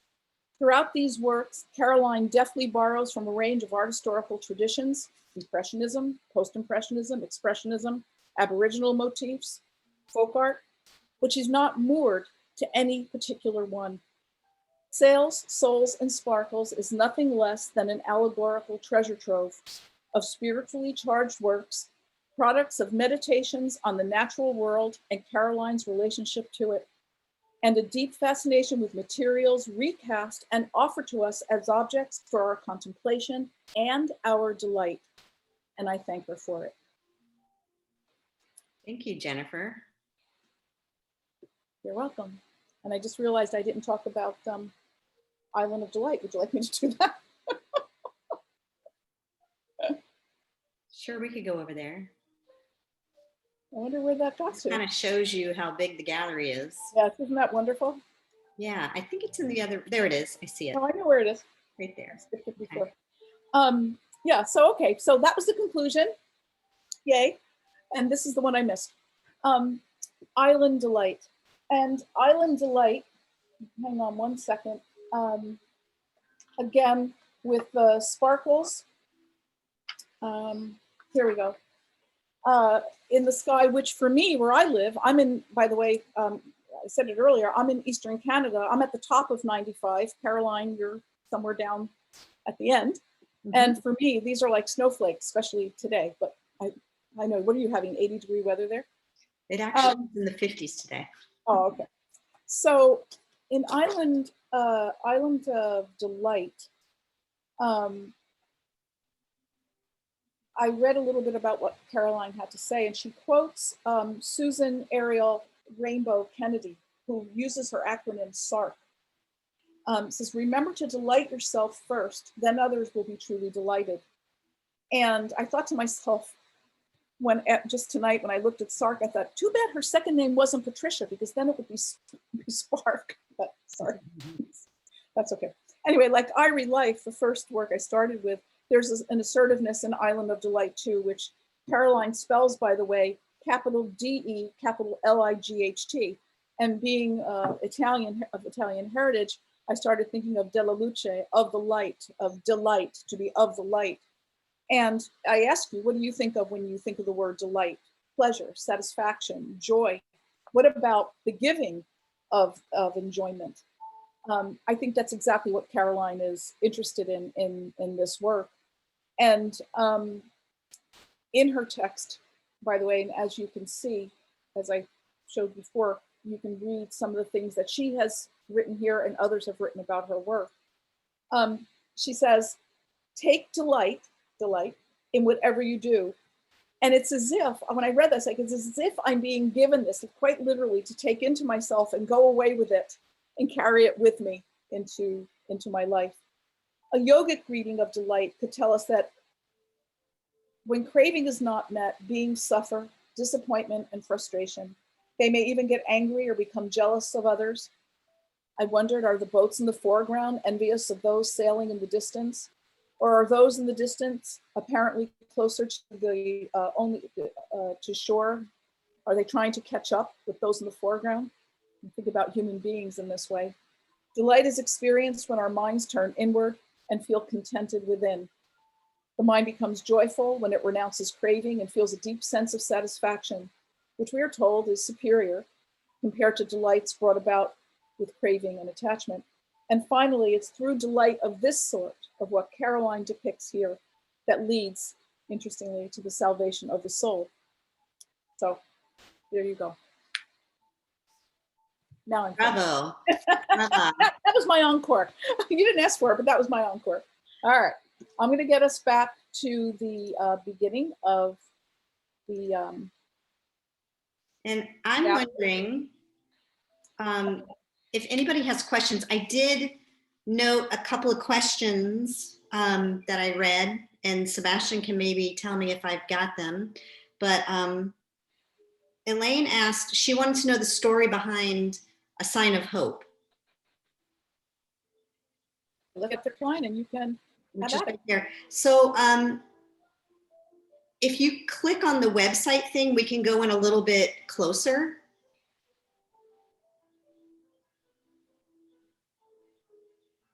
Throughout these works, Caroline deftly borrows from a range of art historical traditions: Impressionism, Post-Impressionism, Expressionism, Aboriginal motifs, folk art, but she's not moored to any particular one. Sails, Souls, and Sparkles is nothing less than an allegorical treasure trove of spiritually charged works, products of meditations on the natural world and Caroline's relationship to it, and a deep fascination with materials recast and offered to us as objects for our contemplation and our delight. And I thank her for it. Thank you, Jennifer. You're welcome. And I just realized I didn't talk about Island of Delight. Would you like me to do that? Sure, we could go over there. I wonder where that got to. Kind of shows you how big the gallery is. Yes, isn't that wonderful? Yeah, I think it's in the other, there it is. I see it. Oh, I know where it is. Right there. Okay. Yeah, so okay, so that was the conclusion. Yay. And this is the one I missed. Island Delight. And Island Delight, hang on one second. Again, with the sparkles. Here we go. in the sky, which for me, where I live, I'm in, by the way, I said it earlier, I'm in Eastern Canada. I'm at the top of 95. Caroline, you're somewhere down at the end. And for me, these are like snowflakes, especially today. But I know, what are you having, 80-degree weather there? It actually is in the 50s today. Oh, okay. So in Island of Delight, I read a little bit about what Caroline had to say, and she quotes Susan Ariel Rainbow Kennedy, who uses her acronym SARC. Says, remember to delight yourself first, then others will be truly delighted. And I thought to myself, just tonight when I looked at SARC, I thought, too bad her second name wasn't Patricia, because then it would be Spark. But sorry, that's okay. Anyway, like Ivory Life, the first work I started with, there's an assertiveness in Island of Delight too, which Caroline spells, by the way, capital D-E, capital L-I-G-H-T. And being Italian, of Italian heritage, I started thinking of della luce, of the light, of delight, to be of the light. And I ask you, what do you think of when you think of the word delight? Pleasure, satisfaction, joy. What about the giving of enjoyment? I think that's exactly what Caroline is interested in this work. And in her text, by the way, and as you can see, as I showed before, you can read some of the things that she has written here and others have written about her work. She says, take delight in whatever you do. And it's as if, when I read this, like, it's as if I'm being given this, quite literally, to take into myself and go away with it and carry it with me into my life. A yogic reading of delight could tell us that when craving is not met, beings suffer disappointment and frustration. They may even get angry or become jealous of others. I wondered, are the boats in the foreground envious of those sailing in the distance? Or are those in the distance apparently closer to the to shore? Are they trying to catch up with those in the foreground? You think about human beings in this way. Delight is experienced when our minds turn inward and feel contented within. The mind becomes joyful when it renounces craving and feels a deep sense of satisfaction, which we are told is superior compared to delights brought about with craving and attachment. And finally, it's through delight of this sort, of what Caroline depicts here, that leads, interestingly, to the salvation of the soul. So there you go. Now I'm Bravo. that was my encore. You didn't ask for it, but that was my encore. All right, I'm going to get us back to the beginning of the. And I'm wondering if anybody has questions. I did note a couple of questions that I read, and Sebastian can maybe tell me if I've got them. But Elaine asked, she wanted to know the story behind A Sign of Hope. Look at the line and you can Which is right there. So if you click on the website thing, we can go in a little bit closer.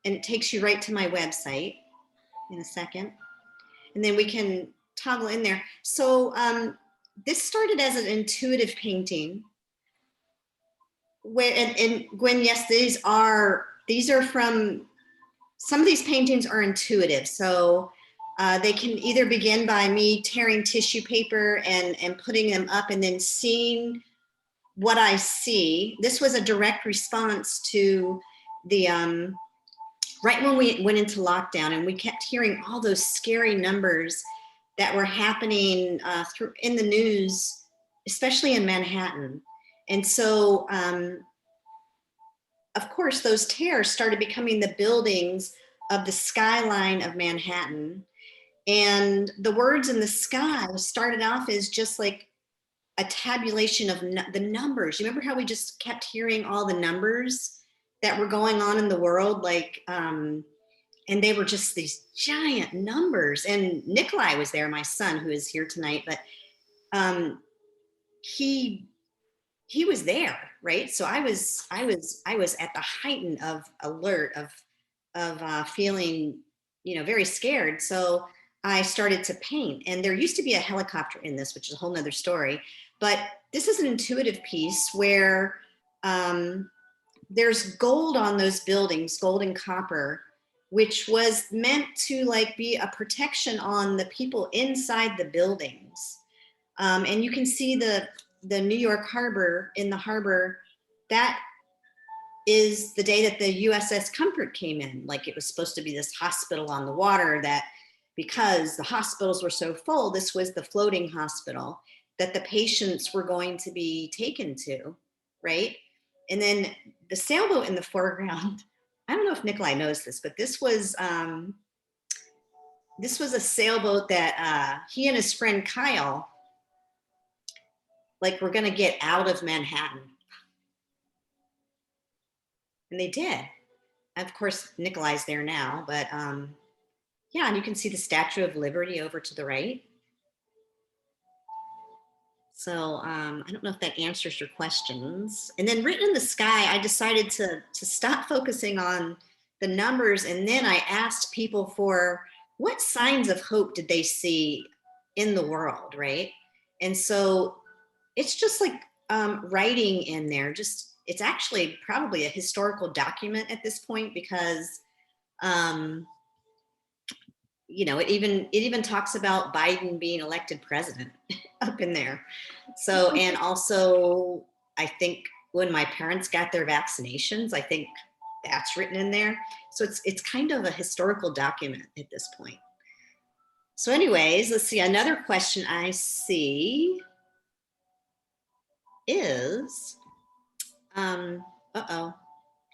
And it takes you right to my website in a second. And then we can toggle in there. So this started as an intuitive painting. Where, and Gwen, yes, these are from, some of these paintings are intuitive. So they can either begin by me tearing tissue paper and putting them up and then seeing what I see. This was a direct response to the, right when we went into lockdown and we kept hearing all those scary numbers that were happening in the news, especially in Manhattan. And so, of course, those tears started becoming the buildings of the skyline of Manhattan. And the words in the sky started off as just like a tabulation of the numbers. You remember how we just kept hearing all the numbers that were going on in the world? Like, and they were just these giant numbers. And Nikolai was there, my son, who is here tonight, but he was there, right? So I was at the heighten of alert, of feeling, very scared. So I started to paint. And there used to be a helicopter in this, which is a whole nother story. But this is an intuitive piece where there's gold on those buildings, gold and copper, which was meant to like be a protection on the people inside the buildings. And you can see the New York harbor, in the harbor, that is the day that the USS Comfort came in. Like it was supposed to be this hospital on the water that, because the hospitals were so full, this was the floating hospital that the patients were going to be taken to, right? And then the sailboat in the foreground, I don't know if Nikolai knows this, but this was a sailboat that he and his friend Kyle, like, were gonna get out of Manhattan. And they did. Of course, Nikolai's there now, but yeah, and you can see the Statue of Liberty over to the right. So I don't know if that answers your questions. And then written in the sky, I decided to stop focusing on the numbers. And then I asked people for what signs of hope did they see in the world, right? And so it's just like writing in there. Just, it's actually probably a historical document at this point, because you know, it even talks about Biden being elected president up in there. So, and also, I think when my parents got their vaccinations, I think that's written in there. So it's kind of a historical document at this point. So anyways, let's see, another question I see is, uh-oh,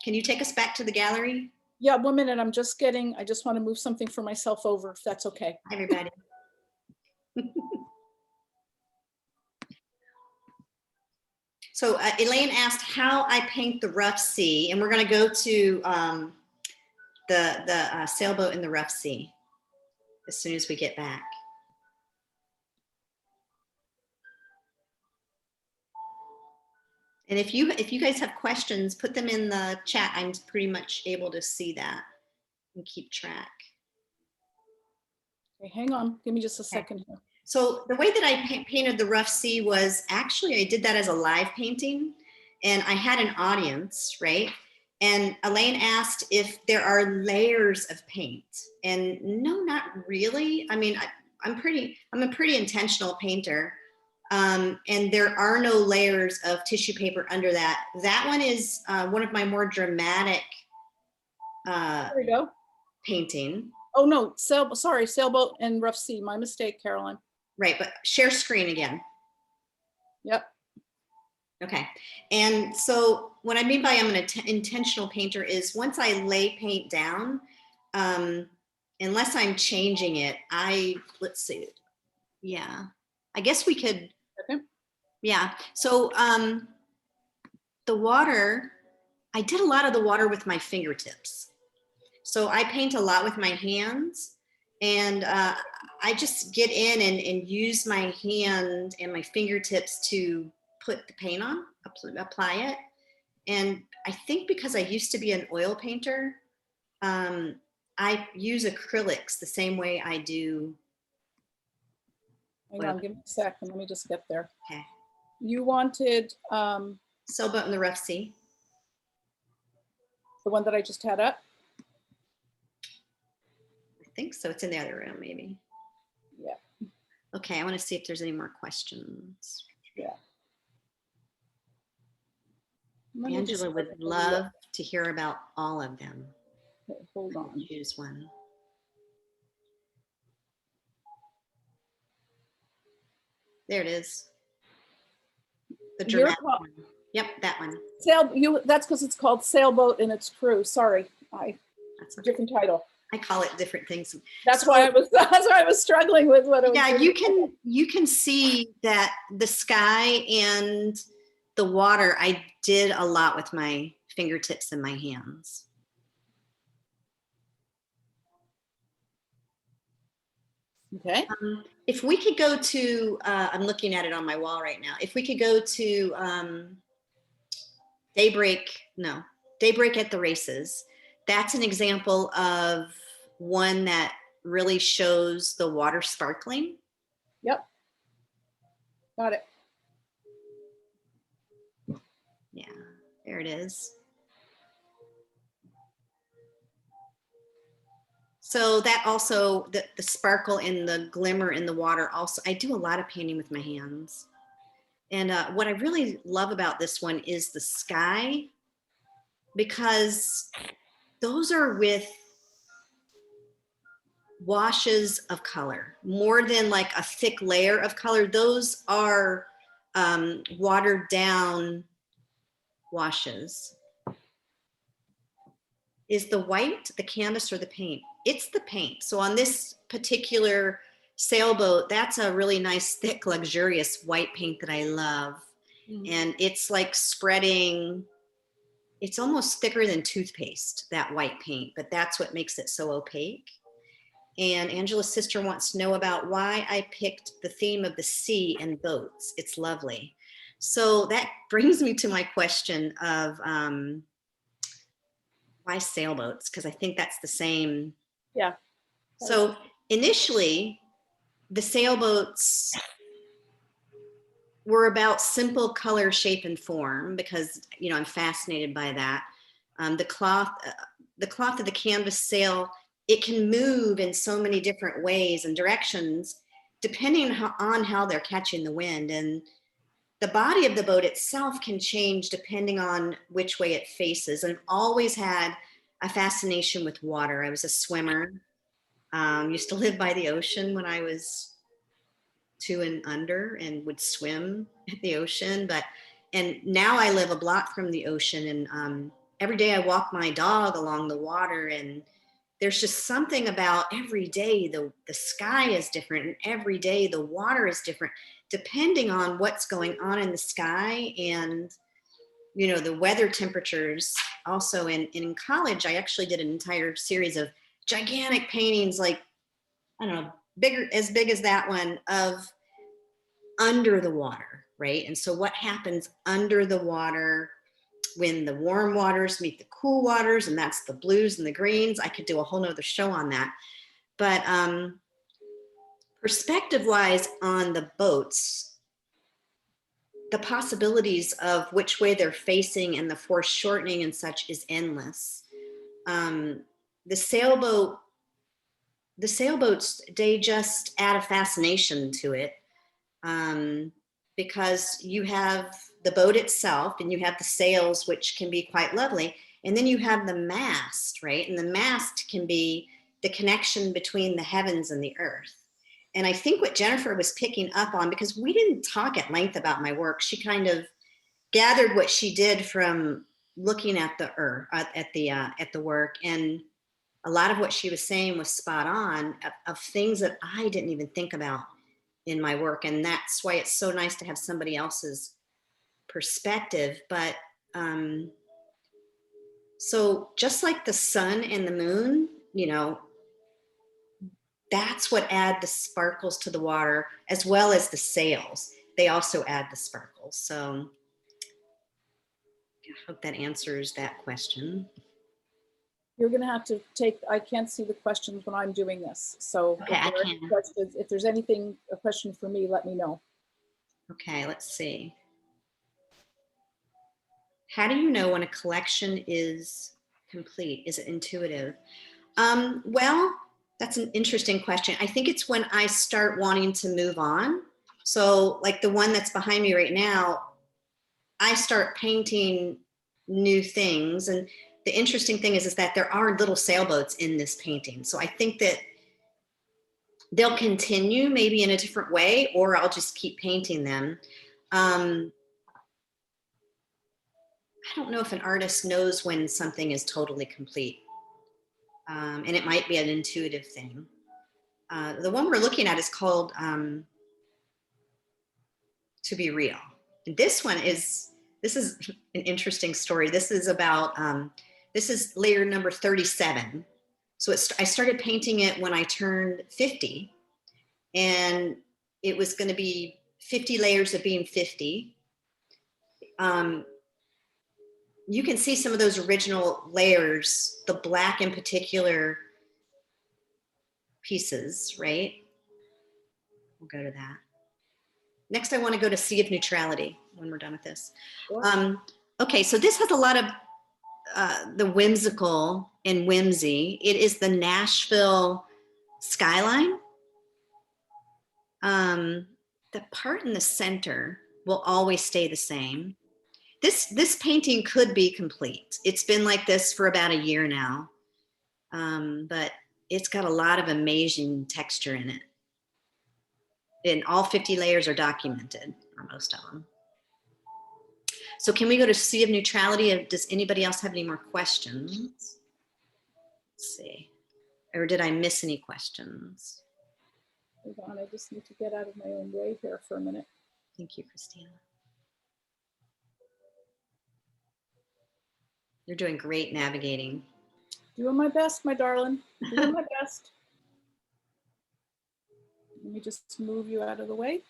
can you take us back to the gallery? Yeah, 1 minute. I just want to move something for myself over, if that's okay. Hi, everybody. So Elaine asked how I paint the rough sea, and we're going to go to the sailboat in the rough sea as soon as we get back. And if you guys have questions, put them in the chat. I'm pretty much able to see that and keep track. Okay, hang on. Give me just a second here. So the way that I painted the rough sea was actually, I did that as a live painting, and I had an audience, right? And Elaine asked if there are layers of paint, and no, not really. I mean, I'm a pretty intentional painter. And there are no layers of tissue paper under that. That one is one of my more dramatic There we go. painting. Oh no, Sailboat and Rough Sea. My mistake, Caroline. Right, but share screen again. Yep. Okay, and so what I mean by I'm an intentional painter is once I lay paint down, unless I'm changing it, let's see, yeah, I guess we could, Okay. yeah. So the water, I did a lot of the water with my fingertips. So I paint a lot with my hands, and I just get in and use my hand and my fingertips to put the paint on, apply it. And I think because I used to be an oil painter, I use acrylics the same way I do. Hang on, give me a second. Let me just get there. Okay. You wanted Sailboat in the Rough Sea. the one that I just had up? I think so. It's in the other room, maybe. Yeah. Okay, I want to see if there's any more questions. Yeah. Angela would love to hear about all of them. Okay, hold on. Choose one. There it is. The dramatic one. Yep, that one. That's because it's called Sailboat and Its Crew. Sorry, That's okay. Different title. I call it different things. That's why I was struggling with what it was. Yeah, you can see that the sky and the water, I did a lot with my fingertips and my hands. Okay. If we could go to, I'm looking at it on my wall right now. If we could go to Daybreak at the Races. That's an example of one that really shows the water sparkling. Yep. Got it. Yeah, there it is. So that also, the sparkle and the glimmer in the water also, I do a lot of painting with my hands. And what I really love about this one is the sky, because those are with washes of color, more than like a thick layer of color. Those are watered down washes. Is the white the canvas or the paint? It's the paint. So on this particular sailboat, that's a really nice, thick, luxurious white paint that I love. And it's like spreading, it's almost thicker than toothpaste, that white paint, but that's what makes it so opaque. And Angela's sister wants to know about why I picked the theme of the sea and boats. It's lovely. So that brings me to my question of why sailboats? Because I think that's the same. Yeah. So initially, the sailboats were about simple color, shape, and form, because I'm fascinated by that. The cloth of the canvas sail, it can move in so many different ways and directions depending on how they're catching the wind. And the body of the boat itself can change depending on which way it faces. And I've always had a fascination with water. I was a swimmer, used to live by the ocean when I was 2 and under, and would swim at the ocean. And now I live a block from the ocean, and every day I walk my dog along the water, and there's just something about every day the sky is different, and every day the water is different, depending on what's going on in the sky and the weather temperatures. Also in college, I actually did an entire series of gigantic paintings, like, I don't know, as big as that one, of under the water, right? And so what happens under the water when the warm waters meet the cool waters, and that's the blues and the greens. I could do a whole nother show on that. But perspective wise on the boats, the possibilities of which way they're facing and the foreshortening and such is endless. The sailboats, they just add a fascination to it, because you have the boat itself and you have the sails, which can be quite lovely. And then you have the mast, right? And the mast can be the connection between the heavens and the earth. And I think what Jennifer was picking up on, because we didn't talk at length about my work, she kind of gathered what she did from looking at the earth, at the work. And a lot of what she was saying was spot on, of things that I didn't even think about in my work. And that's why it's so nice to have somebody else's perspective. But so just like the sun and the moon, that's what add the sparkles to the water, as well as the sails. They also add the sparkles. So I hope that answers that question. You're going to have to I can't see the questions when I'm doing this. So okay, if there's anything, a question for me, let me know. Okay, let's see. How do you know when a collection is complete? Is it intuitive? Well, that's an interesting question. I think it's when I start wanting to move on. So like the one that's behind me right now, I start painting new things. And the interesting thing is that there are little sailboats in this painting. So I think that they'll continue maybe in a different way, or I'll just keep painting them. I don't know if an artist knows when something is totally complete. And it might be an intuitive thing. The one we're looking at is called To Be Real. And this is an interesting story. This is about, this is layer number 37. So I started painting it when I turned 50, and it was going to be 50 layers of being 50. You can see some of those original layers, the black in particular, pieces, right? We'll go to that. Next, I want to go to Sea of Neutrality when we're done with this. Sure. Okay, so this has a lot of the whimsical and whimsy. It is the Nashville skyline. The part in the center will always stay the same. This painting could be complete. It's been like this for about a year now, but it's got a lot of amazing texture in it. And all 50 layers are documented, or most of them. So can we go to Sea of Neutrality? Does anybody else have any more questions? Let's see. Or did I miss any questions? Hold on, I just need to get out of my own way here for a minute. Thank you, Christina. You're doing great navigating. Doing my best, my darling. Doing my best. Let me just move you out of the way.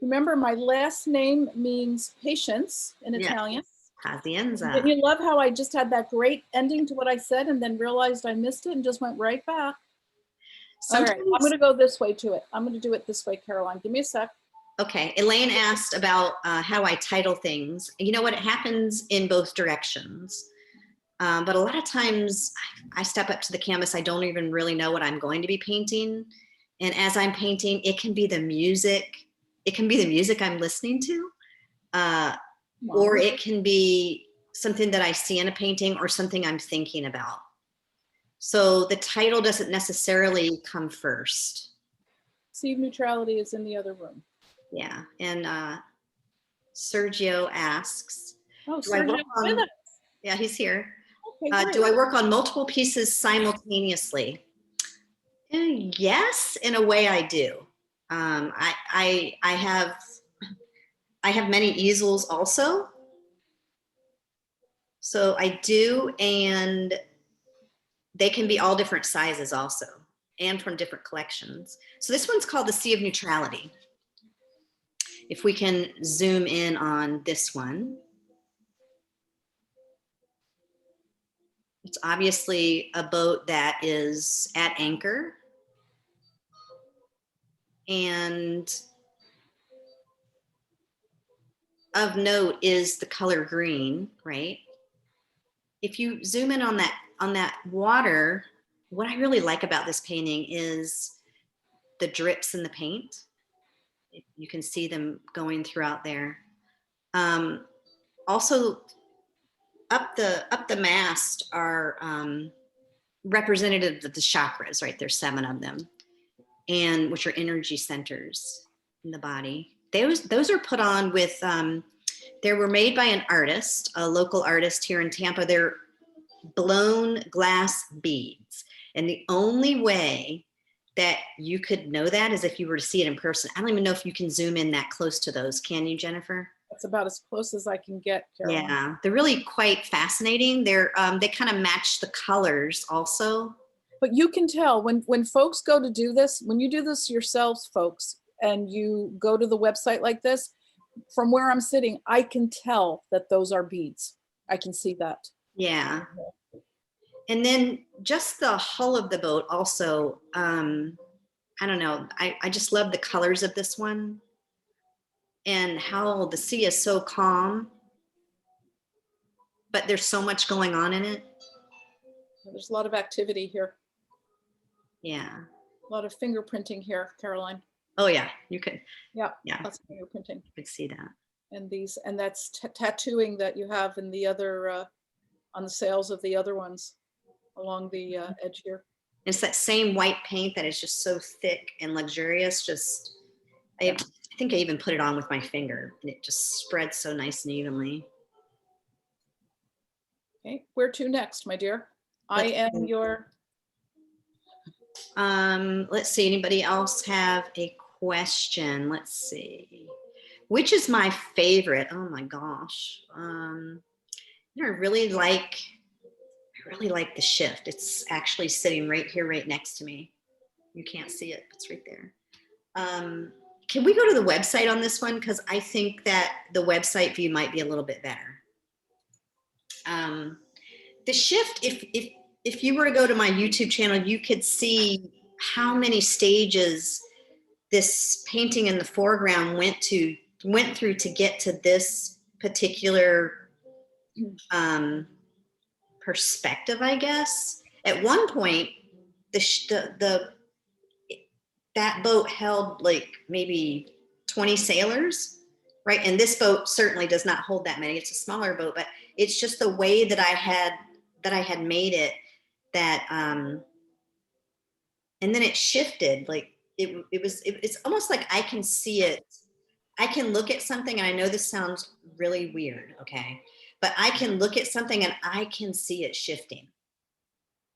Remember, my last name means patience in Italian. Pazienza. Didn't you love how I just had that great ending to what I said and then realized I missed it and just went right back? Sometimes, all right, I'm going to go this way to it. I'm going to do it this way, Caroline. Give me a sec. Okay, Elaine asked about how I title things. You know what, it happens in both directions. But a lot of times I step up to the canvas, I don't even really know what I'm going to be painting. And as I'm painting, it can be the music. It can be the music I'm listening to, or it can be something that I see in a painting or something I'm thinking about. So the title doesn't necessarily come first. Sea of Neutrality is in the other room. Yeah, and Sergio asks, oh, Sergio, yeah, he's here. Okay, do I work on multiple pieces simultaneously? Yes, in a way I do. I have many easels also. So I do, and they can be all different sizes also, and from different collections. So this one's called the Sea of Neutrality. If we can zoom in on this one. It's obviously a boat that is at anchor. And of note is the color green, right? If you zoom in on that water, what I really like about this painting is the drips in the paint. You can see them going throughout there. Also, up the mast are representative of the chakras, right? There's 7 of them, and which are energy centers in the body. Those are put on with, they were made by an artist, a local artist here in Tampa. They're blown glass beads. And the only way that you could know that is if you were to see it in person. I don't even know if you can zoom in that close to those. Can you, Jennifer? That's about as close as I can get, Caroline. Yeah, they're really quite fascinating. They're they kind of match the colors also. But you can tell when folks go to do this, when you do this yourselves, folks, and you go to the website like this, from where I'm sitting, I can tell that those are beads. I can see that. Yeah. And then just the hull of the boat also, I don't know, I just love the colors of this one and how the sea is so calm, but there's so much going on in it. There's a lot of activity here. Yeah. A lot of fingerprinting here, Caroline. Oh yeah, you could. Yeah, yeah. Lots of fingerprinting. You could see that. And that's tattooing that you have in the other, on the sails of the other ones along the edge here. It's that same white paint that is just so thick and luxurious. Just, I think I even put it on with my finger and it just spreads so nice and evenly. Okay, where to next, my dear? I am your... Let's see, anybody else have a question? Let's see. Which is my favorite? Oh my gosh. I really like the shift. It's actually sitting right here, right next to me. You can't see it, it's right there. Can we go to the website on this one? Because I think that the website view might be a little bit better. The shift, if you were to go to my YouTube channel, you could see how many stages this painting in the foreground went through to get to this particular perspective, I guess. At one point, that boat held like maybe 20 sailors, right? And this boat certainly does not hold that many. It's a smaller boat, but it's just the way that I had made it that, and then it shifted. Like it's almost like I can see it. I can look at something, and I know this sounds really weird, okay? But I can look at something and I can see it shifting.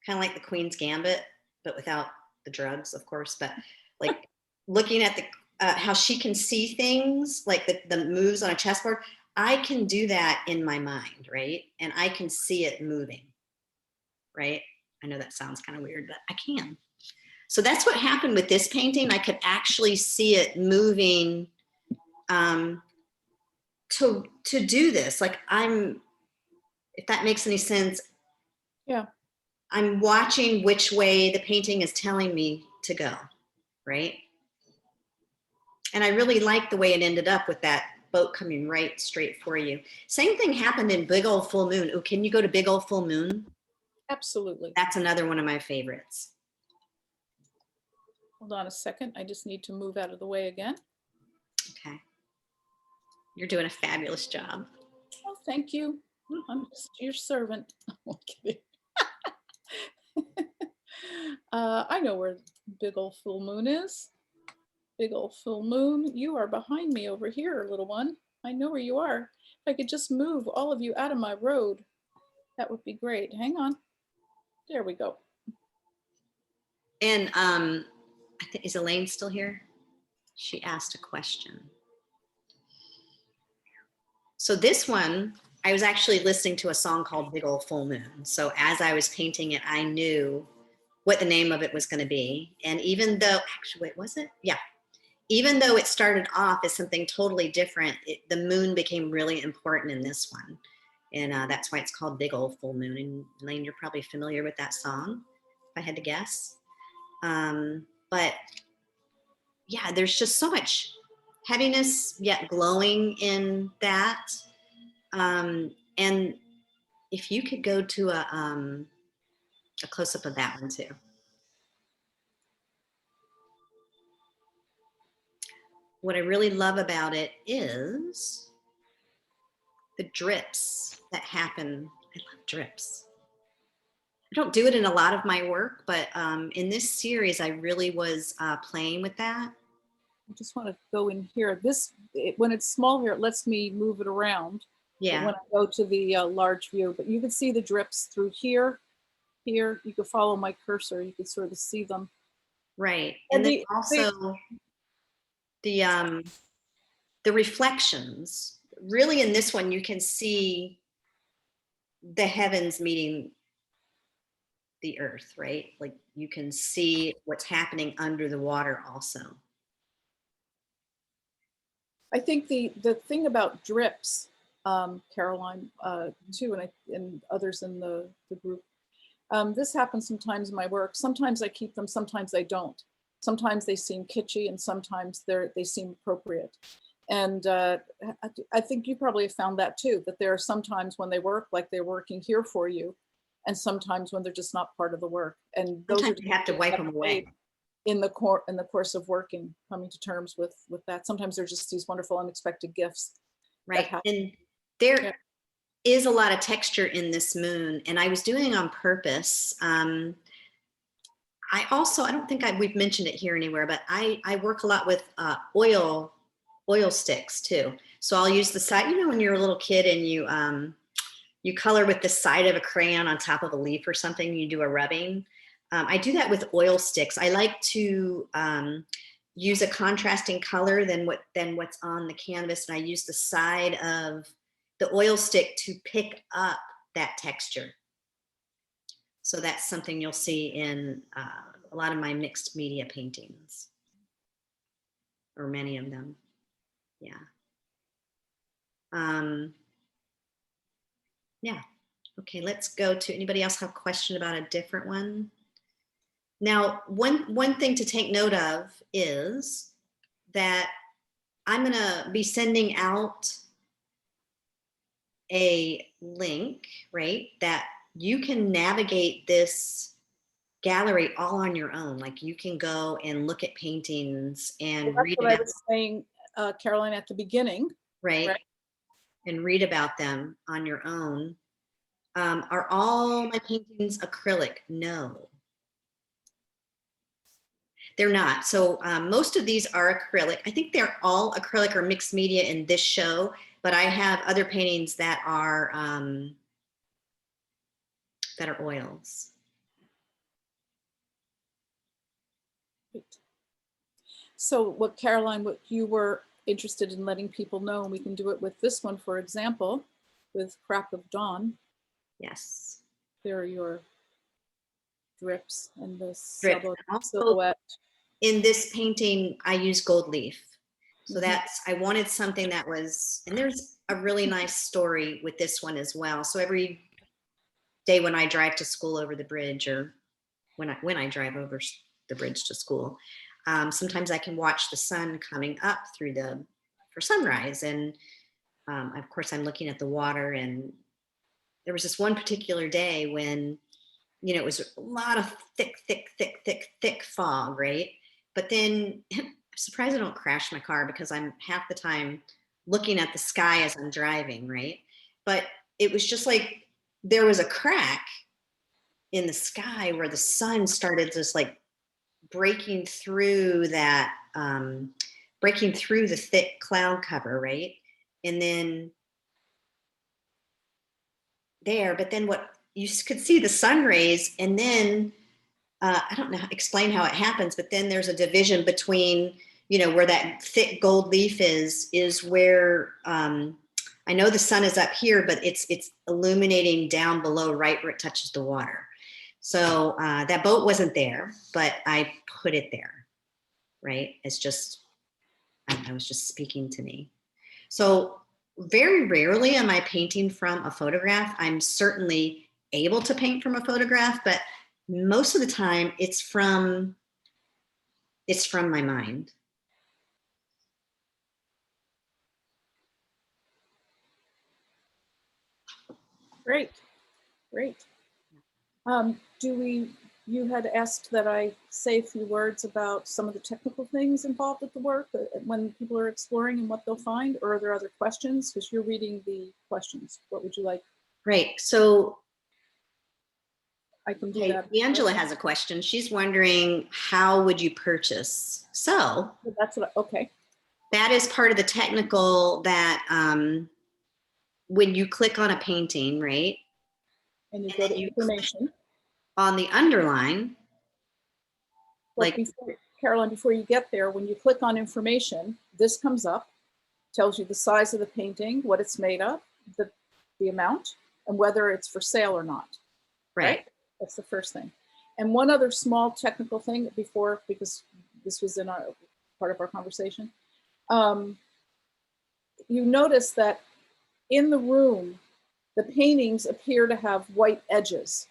Kind of like the Queen's Gambit, but without the drugs, of course. But like looking at the how she can see things, like the moves on a chessboard, I can do that in my mind, right? And I can see it moving, right? I know that sounds kind of weird, but I can. So that's what happened with this painting. I could actually see it moving to do this. Like if that makes any sense. Yeah. I'm watching which way the painting is telling me to go, right? And I really like the way it ended up with that boat coming right straight for you. Same thing happened in Big Old Full Moon. Oh, can you go to Big Old Full Moon? Absolutely. That's another one of my favorites. Hold on a second. I just need to move out of the way again. Okay. You're doing a fabulous job. Oh, thank you. I'm just your servant. I'm kidding. I know where Big Old Full Moon is. Big Old Full Moon, you are behind me over here, little one. I know where you are. If I could just move all of you out of my road, that would be great. Hang on. There we go. And I think, is Elaine still here? She asked a question. So this one, I was actually listening to a song called Big Old Full Moon. So as I was painting it, I knew what the name of it was going to be. And even though, actually, wait, was it? Yeah. Even though it started off as something totally different, the moon became really important in this one. And that's why it's called Big Old Full Moon. And Elaine, you're probably familiar with that song, if I had to guess. But yeah, there's just so much heaviness yet glowing in that. And if you could go to a close-up of that one too. What I really love about it is the drips that happen. I love drips. I don't do it in a lot of my work, but in this series, I really was playing with that. I just want to go in here. When it's small here, it lets me move it around. Yeah. But when I go to the large view, but you can see the drips through here. Here, you can follow my cursor. You can sort of see them. Right. And then also the reflections. Really, in this one, you can see the heavens meeting the earth, right? Like you can see what's happening under the water also. I think the thing about drips, Caroline, too, and others in the group, this happens sometimes in my work. Sometimes I keep them, sometimes I don't. Sometimes they seem kitschy and sometimes they seem appropriate. And I think you probably have found that too, that there are sometimes when they work like they're working here for you, and sometimes when they're just not part of the work. And those Sometimes are you have to wipe them away. In the course of working, coming to terms with that. Sometimes they're just these wonderful unexpected gifts. Right. And there is a lot of texture in this moon, and I was doing it on purpose. I don't think we've mentioned it here anywhere, but I work a lot with oil sticks too. So I'll use the side, when you're a little kid and you color with the side of a crayon on top of a leaf or something, you do a rubbing. I do that with oil sticks. I like to use a contrasting color than what's on the canvas, and I use the side of the oil stick to pick up that texture. So that's something you'll see in a lot of my mixed media paintings, or many of them. Yeah. Yeah. Okay, let's go to, anybody else have a question about a different one? Now, one thing to take note of is that I'm going to be sending out a link, right, that you can navigate this gallery all on your own. Like you can go and look at paintings and Well, read that's what I about, was saying, Caroline, at the beginning, right, right? and read about them on your own. Are all my paintings acrylic? No, they're not. So most of these are acrylic. I think they're all acrylic or mixed media in this show, but I have other paintings that are oils. So what, Caroline, what you were interested in letting people know, and we can do it with this one, for example, with Crap of Dawn. Yes. There are your drips and the Drip. sailboat Also, silhouette. in this painting, I use gold leaf. So that's, I wanted something that was, and there's a really nice story with this one as well. So every day when I drive to school over the bridge, or when I drive over the bridge to school, sometimes I can watch the sun coming up for sunrise. And of course I'm looking at the water, and there was this one particular day when, you know, it was a lot of thick fog, right? But then I'm surprised I don't crash my car because I'm half the time looking at the sky as I'm driving, right? But it was just like there was a crack in the sky where the sun started just like breaking through breaking through the thick cloud cover, right? And then but then what you could see the sun rays, and then I don't know, explain how it happens, but then there's a division between, you know, where that thick gold leaf is where I know the sun is up here, but it's illuminating down below, right where it touches the water. So that boat wasn't there, but I put it there, right? It's just, I was just speaking to me. So very rarely am I painting from a photograph. I'm certainly able to paint from a photograph, but most of the time it's from my mind. Great, great. You had asked that I say a few words about some of the technical things involved with the work when people are exploring and what they'll find, or are there other questions? Because you're reading the questions. What would you like? Right. So I can do okay, that. Angela has a question. She's wondering, how would you purchase? So That's what, okay. that is part of the technical that when you click on a painting, right? And you go to information. On the underline, But before, Caroline, before you get there, when you click on information, this comes up, tells you the size of the painting, what it's made of, the amount, and whether it's for sale or not. Right? That's the first thing. And one other small technical thing before, because this was in our part of our conversation, you notice that in the room, the paintings appear to have white edges.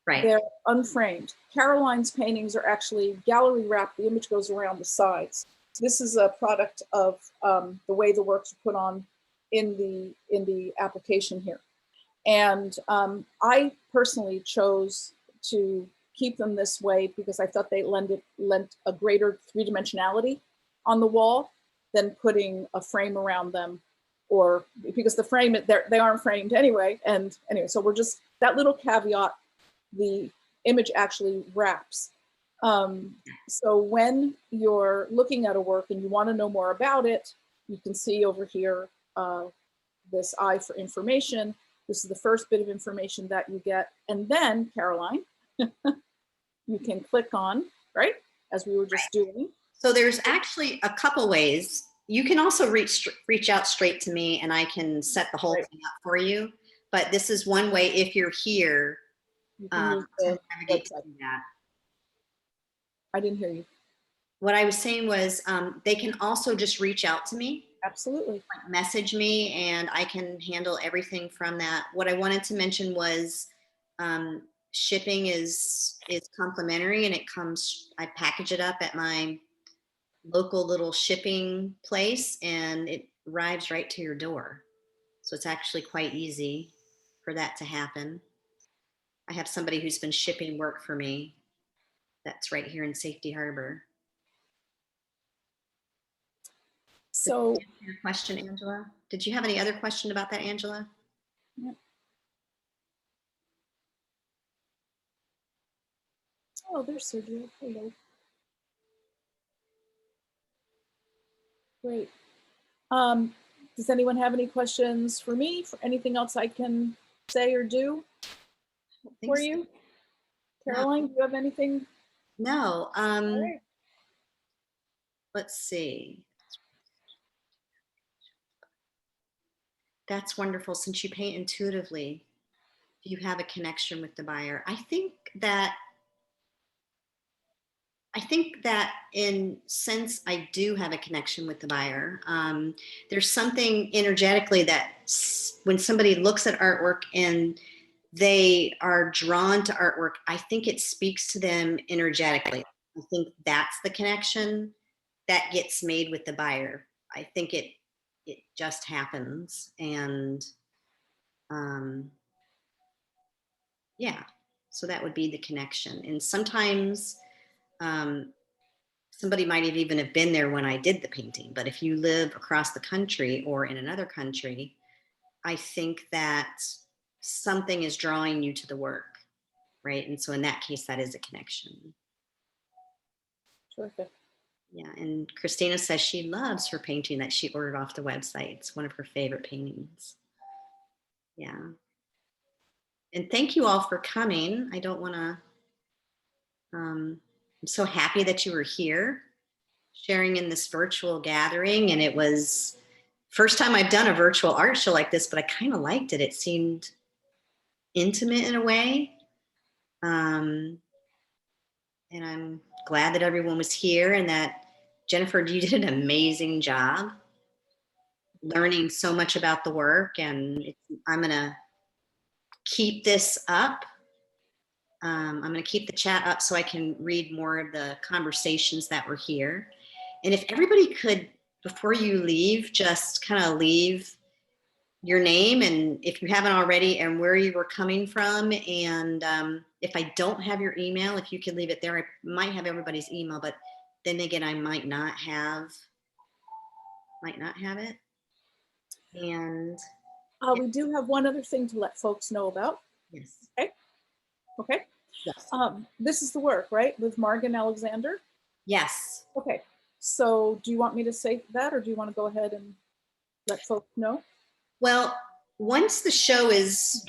Right. They're unframed. Caroline's paintings are actually gallery wrapped. The image goes around the sides. This is a product of the way the works are put on in the application here. And I personally chose to keep them this way because I thought they lent a greater three-dimensionality on the wall than putting a frame around them, or because the frame, they aren't framed anyway. And anyway, so we're just, that little caveat, the image actually wraps. So when you're looking at a work and you want to know more about it, you can see over here this eye for information. This is the first bit of information that you get. And then, Caroline, you can click on, right, as we were just doing. So there's actually a couple ways. You can also reach out straight to me and I can set the whole thing up for you. But this is one way if you're here. To navigate to do that. I didn't hear you. What I was saying was they can also just reach out to me. Absolutely. Like message me and I can handle everything from that. What I wanted to mention was shipping is complimentary, and it comes, I package it up at my local little shipping place and it arrives right to your door. So it's actually quite easy for that to happen. I have somebody who's been shipping work for me that's right here in Safety Harbor. So Your question, Angela? Did you have any other question about that, Angela? yeah. Oh, there's Sergio. Hello. Great. Does anyone have any questions for me? For anything else I can say or do for you? Caroline, do you have anything? No. Right. Let's see. That's wonderful. Since you paint intuitively, you have a connection with the buyer. I think that in sense, I do have a connection with the buyer. There's something energetically that when somebody looks at artwork and they are drawn to artwork, I think it speaks to them energetically. I think that's the connection that gets made with the buyer. I think it just happens. And yeah, so that would be the connection. And sometimes somebody might have even have been there when I did the painting, but if you live across the country or in another country, I think that something is drawing you to the work, right? And so in that case, that is a connection. Terrific. Yeah, and Christina says she loves her painting that she ordered off the website. It's one of her favorite paintings. Yeah. And thank you all for coming. I don't want to, I'm so happy that you were here sharing in this virtual gathering. And it was first time I've done a virtual art show like this, but I kind of liked it. It seemed intimate in a way. And I'm glad that everyone was here and that Jennifer, you did an amazing job learning so much about the work. And I'm going to keep this up. I'm going to keep the chat up so I can read more of the conversations that were here. And if everybody could, before you leave, just kind of leave your name and if you haven't already and where you were coming from. And if I don't have your email, if you could leave it there, I might have everybody's email, but then again, I might not have it. And We do have one other thing to let folks know about. yes. Okay. Yes. This is the work, right? With Margan Alexander? Yes. Okay. So do you want me to say that or do you want to go ahead and let folks know? Well, once the show is,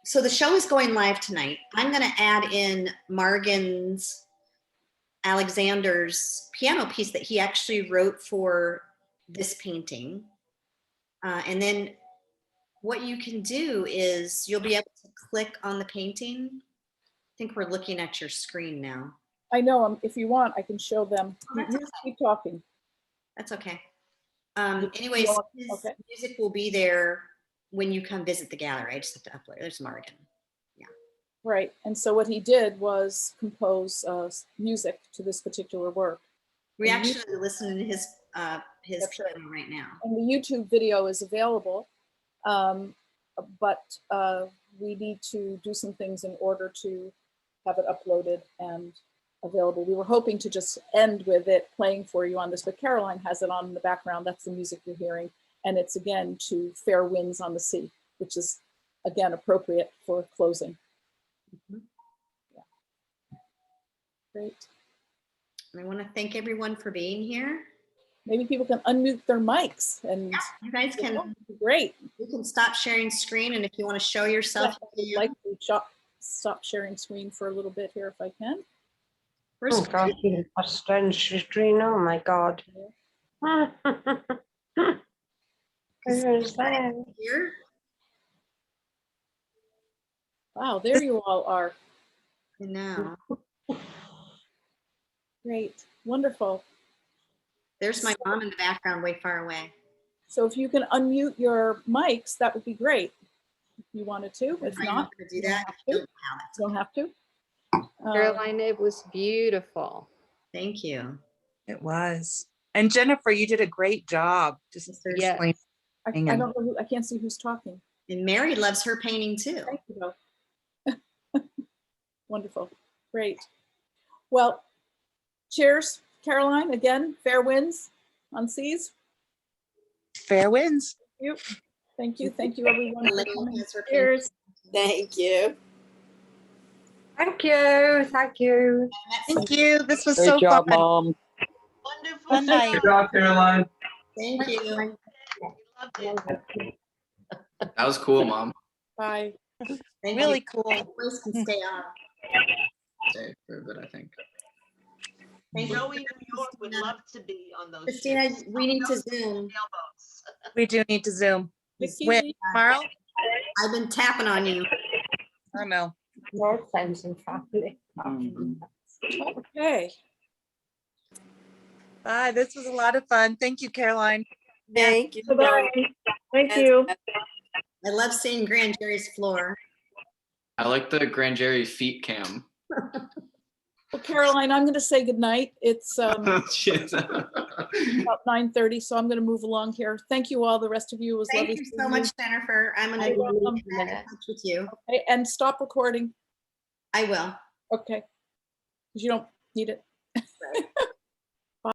so the show is going live tonight. I'm going to add in Margan's Alexander's piano piece that he actually wrote for this painting. And then what you can do is you'll be able to click on the painting. I think we're looking at your screen now. I know, if you want, I can show them. You just keep talking. That's okay. Anyways, his music will be there when you come visit the gallery. I just have to upload. There's Margan. Yeah. Right. And so what he did was compose music to this particular work. We're actually listening to his piano right now. And the YouTube video is available, but we need to do some things in order to have it uploaded and available. We were hoping to just end with it playing for you on this, but Caroline has it on in the background. That's the music you're hearing. And it's again to Fairwinds on the Sea, which is again appropriate for closing. Mm-hmm. Yeah. Great. I want to thank everyone for being here. Maybe people can unmute their mics and you guys can. Great. You can stop sharing screen, and if you want to show yourself, I'd like to stop sharing screen for a little bit here if I can. Oh God, you can strange screen. Oh my God. Where's that? Here. Wow, there you all are. I know. Great, wonderful. There's my mom in the background, way far away. So if you can unmute your mics, that would be great. you wanted to. If I'm not, gonna do you don't that. have Oh, to. wow, that's You don't have to. Caroline, it was beautiful. Thank you. It was. And Jennifer, you did a great job. Just Yes, sir. Yes. explain. I And- don't know who, I can't see who's talking. And Mary loves her painting too. Thank you, though. Wonderful. Great. Well, cheers, Caroline. Again, fair winds on seas. Fairwinds. You. Thank you. Thank you, everyone, for Elaine coming. has her painting. Cheers. Thank you. Thank you. Thank you. Thank you. This was Great so job, fun. Mom. Wonderful. Fun night. job. job, Caroline. Thank you. Loved it. That was cool, Mom. Bye. Thank Really you. cool. Voice can stay on. Stay for a bit, I think. Thank you. Joey, New York would love to be on those Christina, ships. we need to Those Zoom. sailboats. We do need to Zoom. Vicky, When? Tomorrow? I've been tapping on you. I don't know. More friends and family. Okay. Bye. This was a lot of fun. Thank you, Caroline. Thank you. Bye-bye. Thank you. I love seeing Grand Jerry's floor. I like the Grand Jerry feet cam. Well, Caroline, I'm going to say goodnight. It's Shit. about 9:30, so I'm going to move along here. Thank you all. The rest of you. It was Thank lovely. you seeing so much, Jennifer. I'm gonna You're welcome. get back in touch with you. Okay, and stop recording. I will. Okay. Because you don't need it.